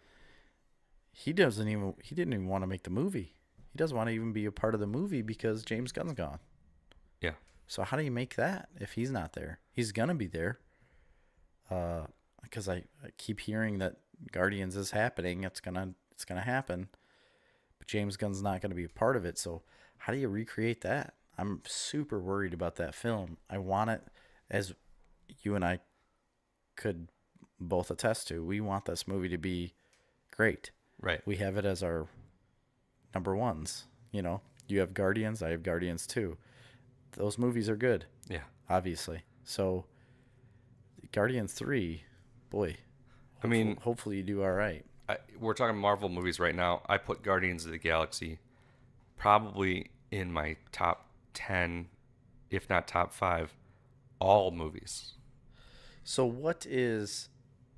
He didn't even want to make the movie. He doesn't want to even be a part of the movie because James Gunn's gone. Yeah. So how do you make that if he's not there? He's gonna be there. Because I keep hearing that Guardians is happening. It's gonna happen. But James Gunn's not gonna be a part of it. So how do you recreate that? I'm super worried about that film. I want it, as you and I could both attest to. We want this movie to be great. Right. We have it as our number ones. You have Guardians. I have Guardians 2. Those movies are good. Yeah. Obviously. So Guardians 3, boy. Hopefully you do all right. we're talking Marvel movies right now. I put Guardians of the Galaxy probably in my top 10, if not top 5, all movies. So what is?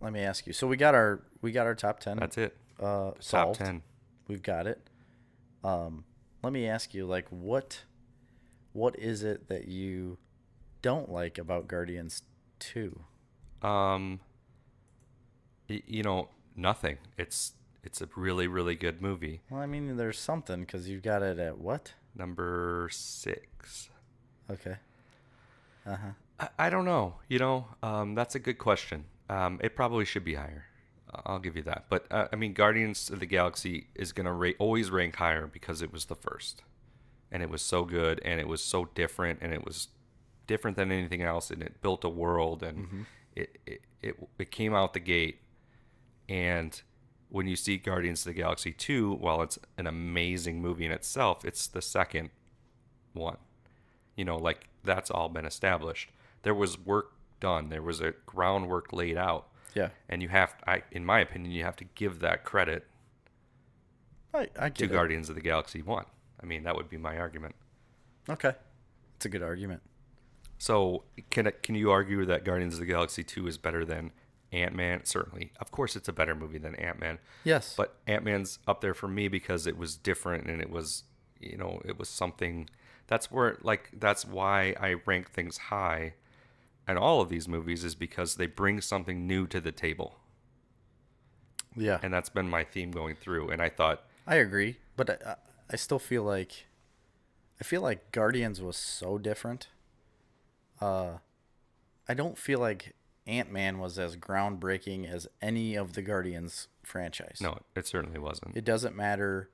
Let me ask you. So we got our top 10 That's it. Top solved. 10. We've got it. Let me ask you, like, what is it that you don't like about Guardians 2? Um, nothing. It's a really, really good movie. Well, I mean, there's something because you've got it at what? Number 6. Okay. Uh huh. I don't know. That's a good question. It probably should be higher. I'll give you that. But I mean, Guardians of the Galaxy is gonna always rank higher because it was the first, and it was so good, and it was so different, and it was different than anything else, and it built a world, and it came out the gate. And when you see Guardians of the Galaxy 2, while it's an amazing movie in itself, it's the second one. Like that's all been established. There was work done. There was a groundwork laid out. Yeah. And in my opinion, you have to give that credit I to get it. Guardians of the Galaxy 1. I mean, that would be my argument. Okay. It's a good argument. So, can you argue that Guardians of the Galaxy 2 is better than Ant-Man? Certainly. Of course, it's a better movie than Ant-Man. Yes. But Ant-Man's up there for me because it was different and it was something. That's why I rank things high. And all of these movies is because they bring something new to the table. Yeah. And that's been my theme going through. And I thought, I agree, but I still feel like Guardians was so different. I don't feel like Ant-Man was as groundbreaking as any of the Guardians franchise. no, it certainly wasn't. It doesn't matter.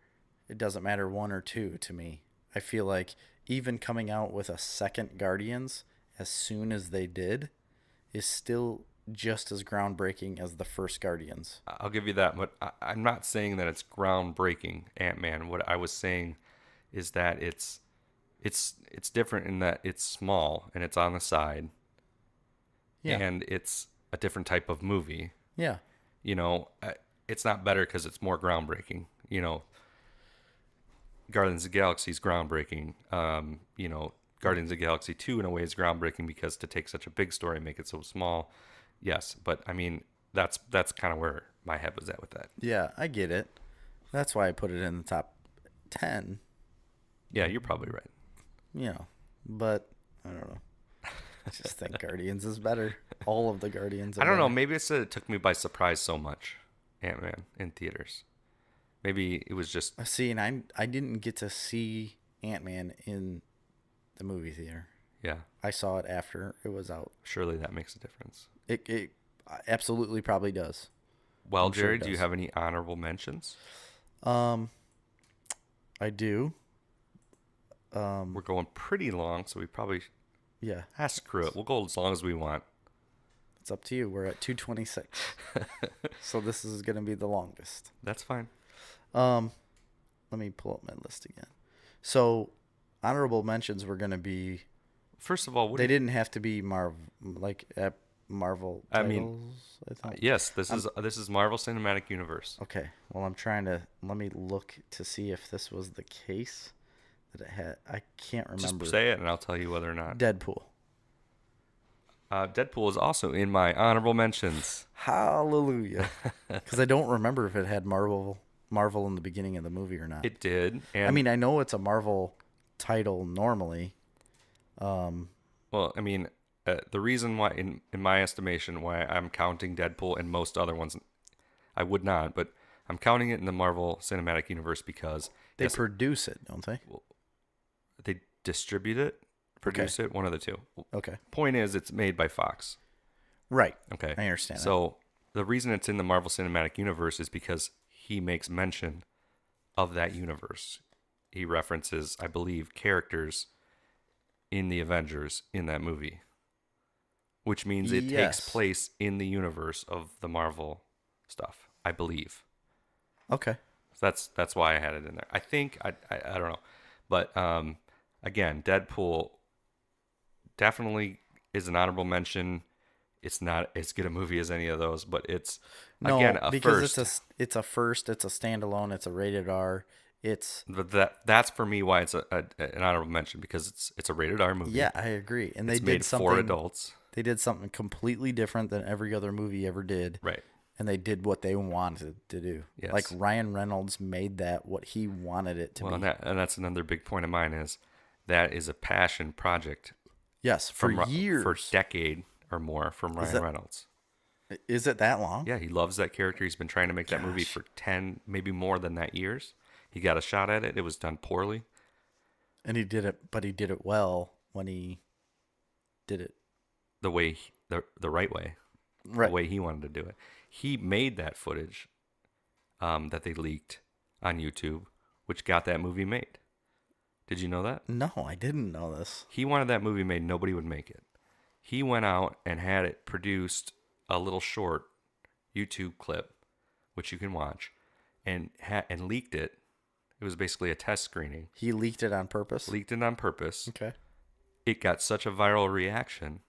It doesn't matter one or two to me. I feel like even coming out with a second Guardians as soon as they did is still just as groundbreaking as the first Guardians. I'll give you that, but I'm not saying that it's groundbreaking, Ant-Man. What I was saying is that it's different in that it's small and it's on the side, Yeah. and it's a different type of movie. Yeah. It's not better because it's more groundbreaking. Guardians of the Galaxy is groundbreaking. Guardians of the Galaxy 2 in a way is groundbreaking because to take such a big story and make it so small. Yes, but I mean that's kind of where my head was at with that. Yeah, I get it. That's why I put it in the top 10, Yeah, you're probably right. But I don't know. I just think Guardians is better. All of the Guardians are I don't know. better. Maybe it's that it took me by surprise so much, Ant-Man in theaters. Maybe it was just See, and I didn't get to see Ant-Man in the movie theater. yeah. I saw it after it was out. Surely that makes a difference. It absolutely probably does. Well, I'm sure Jerry, it do you does. have any honorable mentions? I do. We're going pretty long, so we probably Yeah, screw it. We'll go as long as we want. it's up to you. We're at 2:26, so this is gonna be the longest. That's fine. Let me pull up my list again. So, honorable mentions were gonna be. First of all, They didn't have to be Marvel, like Marvel I titles. mean, I thought. yes, this is Marvel Cinematic Universe. Okay. Well, I'm trying to let me look to see if this was the case that it had. I can't remember. Just say it, and I'll tell you whether or not. Deadpool. Deadpool is also in my honorable mentions. Hallelujah. Because I don't remember if it had Marvel in the beginning of the movie or not. It did. And, I mean, I know it's a Marvel title normally. well, I mean, the reason why, in my estimation, why I'm counting Deadpool and most other ones, I would not, but I'm counting it in the Marvel Cinematic Universe because They yes, produce it, don't they? they distribute it, produce it, one of the two. Okay. Point is, it's made by Fox. Right. Okay. I understand that. So the reason it's in the Marvel Cinematic Universe is because he makes mention of that universe. He references, I believe, characters in the Avengers in that movie, which means it Yes. takes place in the universe of the Marvel stuff, I believe. Okay. So that's why I had it in there. I think I don't know, but again, Deadpool definitely is an honorable mention. It's not as good a movie as any of those, but it's again No, a because first. it's a first. It's a standalone. It's a rated R. It's But that's for me why it's an honorable mention because it's a rated R movie. Yeah, I agree. And It's made for adults. They did something completely different than every other movie ever did. Right. And they did what they wanted to do. Yes. Like Ryan Reynolds made that what he wanted it to Well, be. and that's another big point of mine is that is a passion project Yes, for for years. a decade or more from Ryan Reynolds. Is it that long? Yeah, he loves that character. He's been trying to make that movie for 10, maybe more than that years. He got a shot at it. It was done poorly. And he did it, but he did it well when he did it. The way, the right way. Right. The way he wanted to do it. He made that footage that they leaked on YouTube, which got that movie made. Did you know that? No, I didn't know this. He wanted that movie made. Nobody would make it. He went out and had it produced, a little short YouTube clip, which you can watch, and leaked it. It was basically a test screening. He leaked it on purpose? Leaked it on purpose. Okay. It got such a viral reaction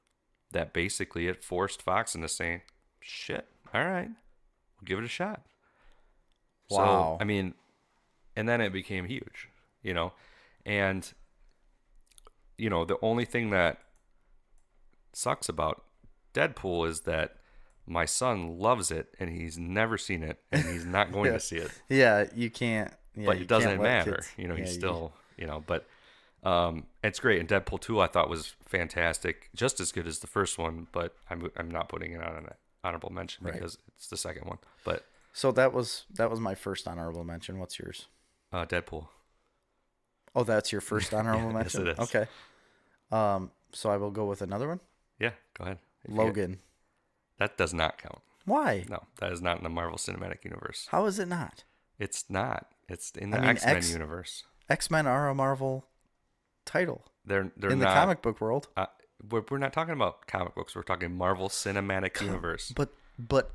that basically it forced Fox into saying, shit, all right, we'll give it a shot. Wow. So, I mean, and then it became huge, and, the only thing that sucks about Deadpool is that my son loves it and he's never seen it and he's not going to see it. Yeah, you can't. Yeah, but you it doesn't can't let matter. kids- yeah, He's still, but it's great. And Deadpool 2 I thought was fantastic, just as good as the first one, but I'm not putting it on an honorable mention because it's the second one. But So that was my first honorable mention. What's yours? Deadpool. Oh, that's your first honorable Yes, mention? it is. Okay. So I will go with another one. Yeah, go ahead. Logan. That does not count. Why? No, that is not in the Marvel Cinematic Universe. How is it not? It's not. It's in the I mean, X-Men universe. X-Men are a Marvel title. They're in the not, comic book world. We're not talking about comic books. We're talking Marvel Cinematic Universe. But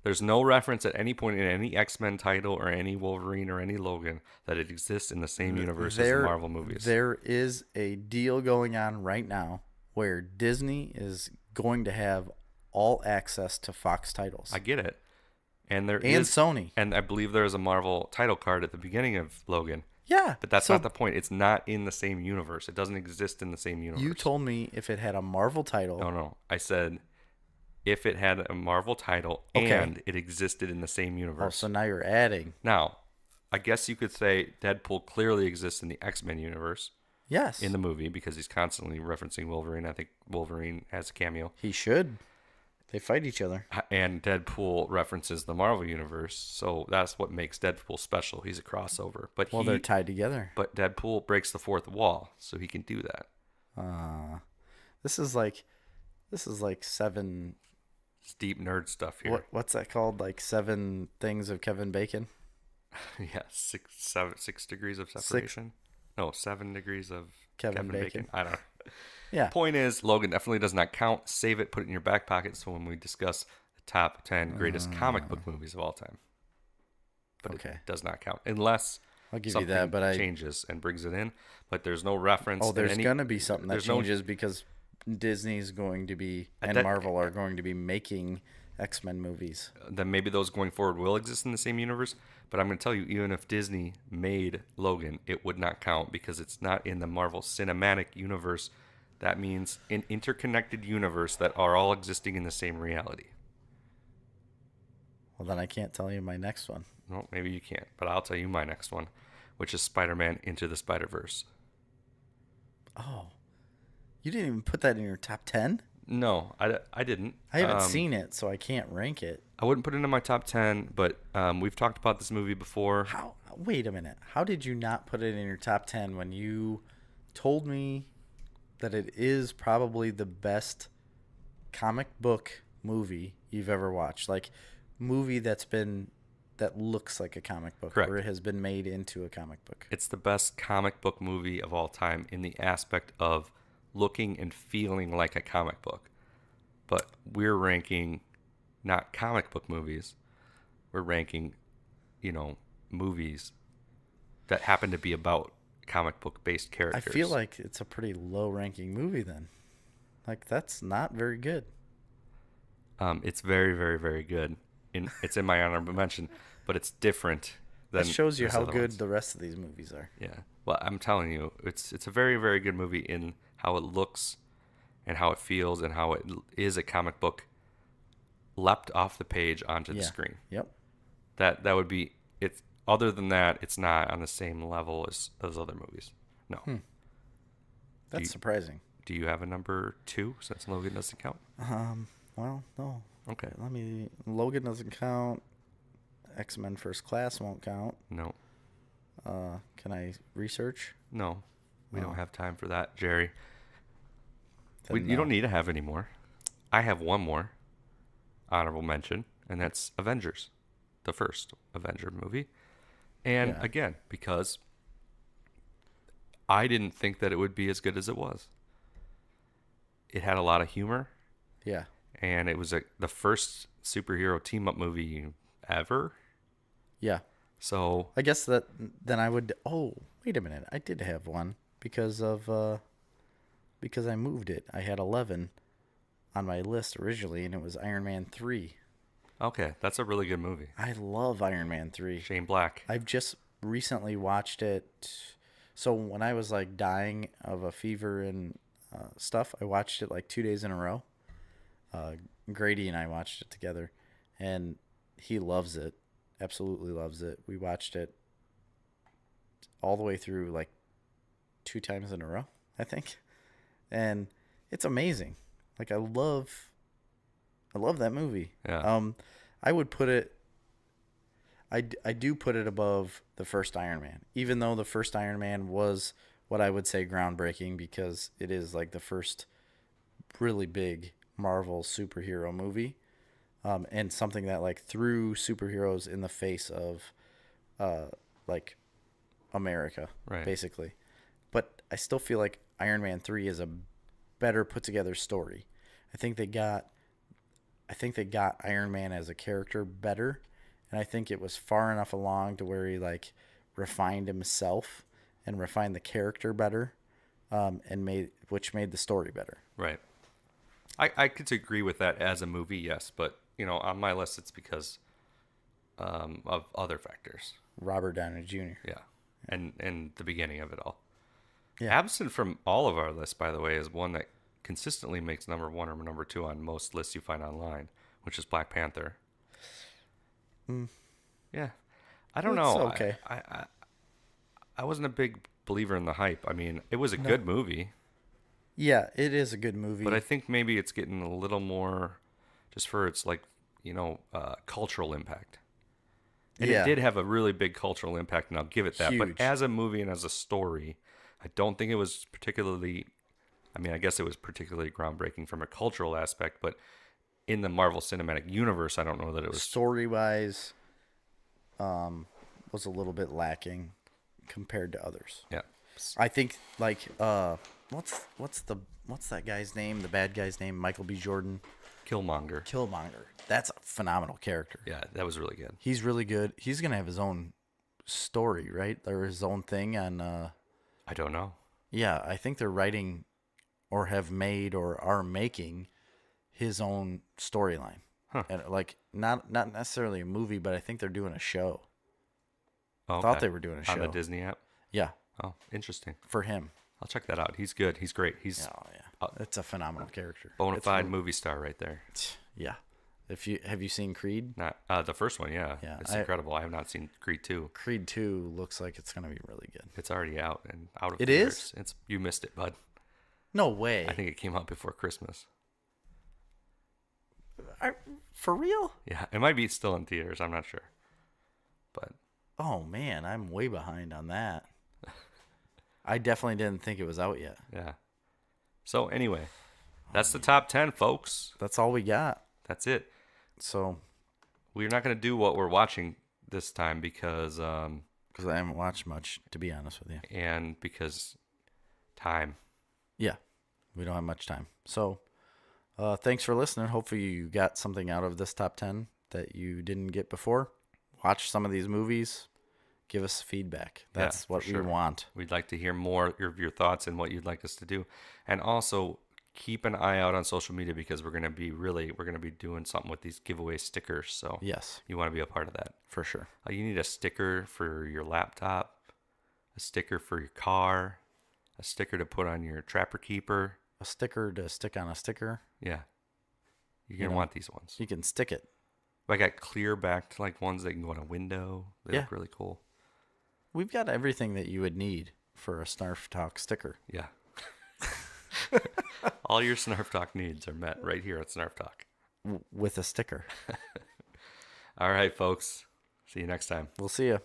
There's no reference at any point in any X-Men title or any Wolverine or any Logan that it exists in the same universe as the Marvel movies. There is a deal going on right now where Disney is going to have all access to Fox titles. I get it. And Sony. And I believe there is a Marvel title card at the beginning of Logan. Yeah. But that's not the point. It's not in the same universe. It doesn't exist in the same universe. You told me if it had a Marvel title. No. I said if it had a Marvel title and it existed in the same universe. Oh, so now you're adding. Now, I guess you could say Deadpool clearly exists in the X-Men universe. Yes. In the movie because he's constantly referencing Wolverine. I think Wolverine has a cameo. He should. They fight each other. And Deadpool references the Marvel universe, so that's what makes Deadpool special. He's a crossover. But they're tied together. But Deadpool breaks the fourth wall, so he can do that. This is like 7. It's deep nerd stuff here. What's that called? Like 7 things of Kevin Bacon? Yeah, 6 degrees of separation. No, 7 degrees of Kevin Bacon. I don't know. Yeah. Point is, Logan definitely does not count. Save it, put it in your back pocket, so when we discuss the top 10 greatest comic book movies of all time. But it does not count unless I'll give something you that, but changes and brings it in. But there's no reference. Oh, there's going to be something that there's changes because Disney's going to be and Marvel are going to be making X-Men movies. Then maybe those going forward will exist in the same universe. But I'm going to tell you, even if Disney made Logan, it would not count because it's not in the Marvel Cinematic Universe. That means an interconnected universe that are all existing in the same reality. Well, then I can't tell you my next one. No, maybe you can't, but I'll tell you my next one, which is Spider-Man Into the Spider-Verse. Oh, you didn't even put that in your top 10? No, I didn't. I haven't seen it, so I can't rank it. I wouldn't put it in my top 10, but we've talked about this movie before. Wait a minute. How did you not put it in your top 10 when you told me that it is probably the best comic book movie you've ever watched? Like, movie that looks like a comic book. Correct. Or it has been made into a comic book. It's the best comic book movie of all time in the aspect of looking and feeling like a comic book. But we're ranking not comic book movies. We're ranking, movies that happen to be about comic book based characters. I feel like it's a pretty low ranking movie then. Like, that's not very good. It's very, very, very good. It's in my honorable mention, but it's different than That shows you those how other good ones. the rest of these movies are. Yeah. Well, I'm telling you, it's a very, very good movie in how it looks and how it feels and how it is a comic book leapt off the page onto the Yeah. screen. Yep. That would be it's other than that, it's not on the same level as those other movies. No. Do That's you, surprising. do you have a number 2 since Logan doesn't count? Well, no. Okay. Let me. Logan doesn't count. X-Men First Class won't count. No. Can I research? No. We Oh. don't have time for that, Jerry. Then You no. don't need to have any more. I have one more honorable mention, and that's Avengers, the first Avenger movie. And Yeah. again, because I didn't think that it would be as good as it was. It had a lot of humor, Yeah. and it was the first superhero team up movie ever. Yeah. So, I guess that then I would. Oh, wait a minute. I did have one because I moved it. I had 11 on my list originally, and it was Iron Man 3. okay, that's a really good movie. I love Iron Man 3. Shane Black. I've just recently watched it. So when I was like dying of a fever and stuff, I watched it like 2 days in a row. Grady and I watched it together, and he loves it. Absolutely loves it. We watched it all the way through like 2 times in a row, I think. And it's amazing. Like I love that movie. Yeah. I would put it I do put it above the first Iron Man, even though the first Iron Man was what I would say groundbreaking because it is like the first really big Marvel superhero movie, and something that like threw superheroes in the face of, like America, Right. basically. But I still feel like Iron Man 3 is a better put together story. I think they got Iron Man as a character better, and I think it was far enough along to where he like refined himself and refined the character better, and made the story better. Right. I could agree with that as a movie, yes, but on my list it's because of other factors. Robert Downey Jr. Yeah, and the beginning of it all. Yeah. Absent from all of our lists, by the way, is one that consistently makes number 1 or number 2 on most lists you find online, which is Black Panther. Yeah, I don't It's know. okay. I wasn't a big believer in the hype. I mean, it was a good movie. Yeah, it is a good movie. But I think maybe it's getting a little more just for its cultural impact. And Yeah. it did have a really big cultural impact, and I'll give it that. Huge. But as a movie and as a story, I don't think it was particularly. I mean, I guess it was particularly groundbreaking from a cultural aspect, but in the Marvel Cinematic Universe, I don't know that it was. Story wise, was a little bit lacking compared to others. Yeah. I think like what's that guy's name? The bad guy's name? Michael B. Jordan. Killmonger. Killmonger. That's a phenomenal character. Yeah, that was really good. He's really good. He's gonna have his own story, right? Or his own thing on. I don't know. Yeah, I think they're writing, or have made, or are making his own storyline. Huh. And like not necessarily a movie, but I think they're doing a show. Oh, Thought okay. they were doing a show. On the Disney app. Yeah, Oh, interesting. for him. I'll check that out. He's good. He's great. He's Oh yeah, it's a phenomenal character. bona It's fide really- movie star right there. Yeah. Have you seen Creed? Not the first one, yeah. Yeah, It's incredible. I have not seen Creed 2. Creed 2 looks like it's gonna be really good. It's already out and out of It theaters. is? You missed it, bud. No way. I think it came out before Christmas. For real? Yeah, it might be still in theaters. I'm not sure. But Oh man, I'm way behind on that. I definitely didn't think it was out yet. yeah. So anyway, that's the top 10, folks. That's all we got. That's it. So, We're not going to do what we're watching this time because because I haven't watched much, to be honest with you. because time. Yeah, we don't have much time. So, thanks for listening. Hopefully, you got something out of this top 10 that you didn't get before. Watch some of these movies. Give us feedback. That's Yeah, for what we sure. want. We'd like to hear more of your thoughts and what you'd like us to do. And also keep an eye out on social media because we're gonna be doing something with these giveaway stickers. So Yes, you want to be a part of that. for sure. You need a sticker for your laptop, a sticker for your car, a sticker to put on your Trapper Keeper. A sticker to stick on a sticker. Yeah, you're gonna want these ones. You can stick it. I got clear backed like ones that can go on a window. They look really cool. We've got everything that you would need for a Snarf Talk sticker. Yeah. All your Snarf Talk needs are met right here at Snarf Talk. With a sticker. All right, folks. See you next time. We'll see you.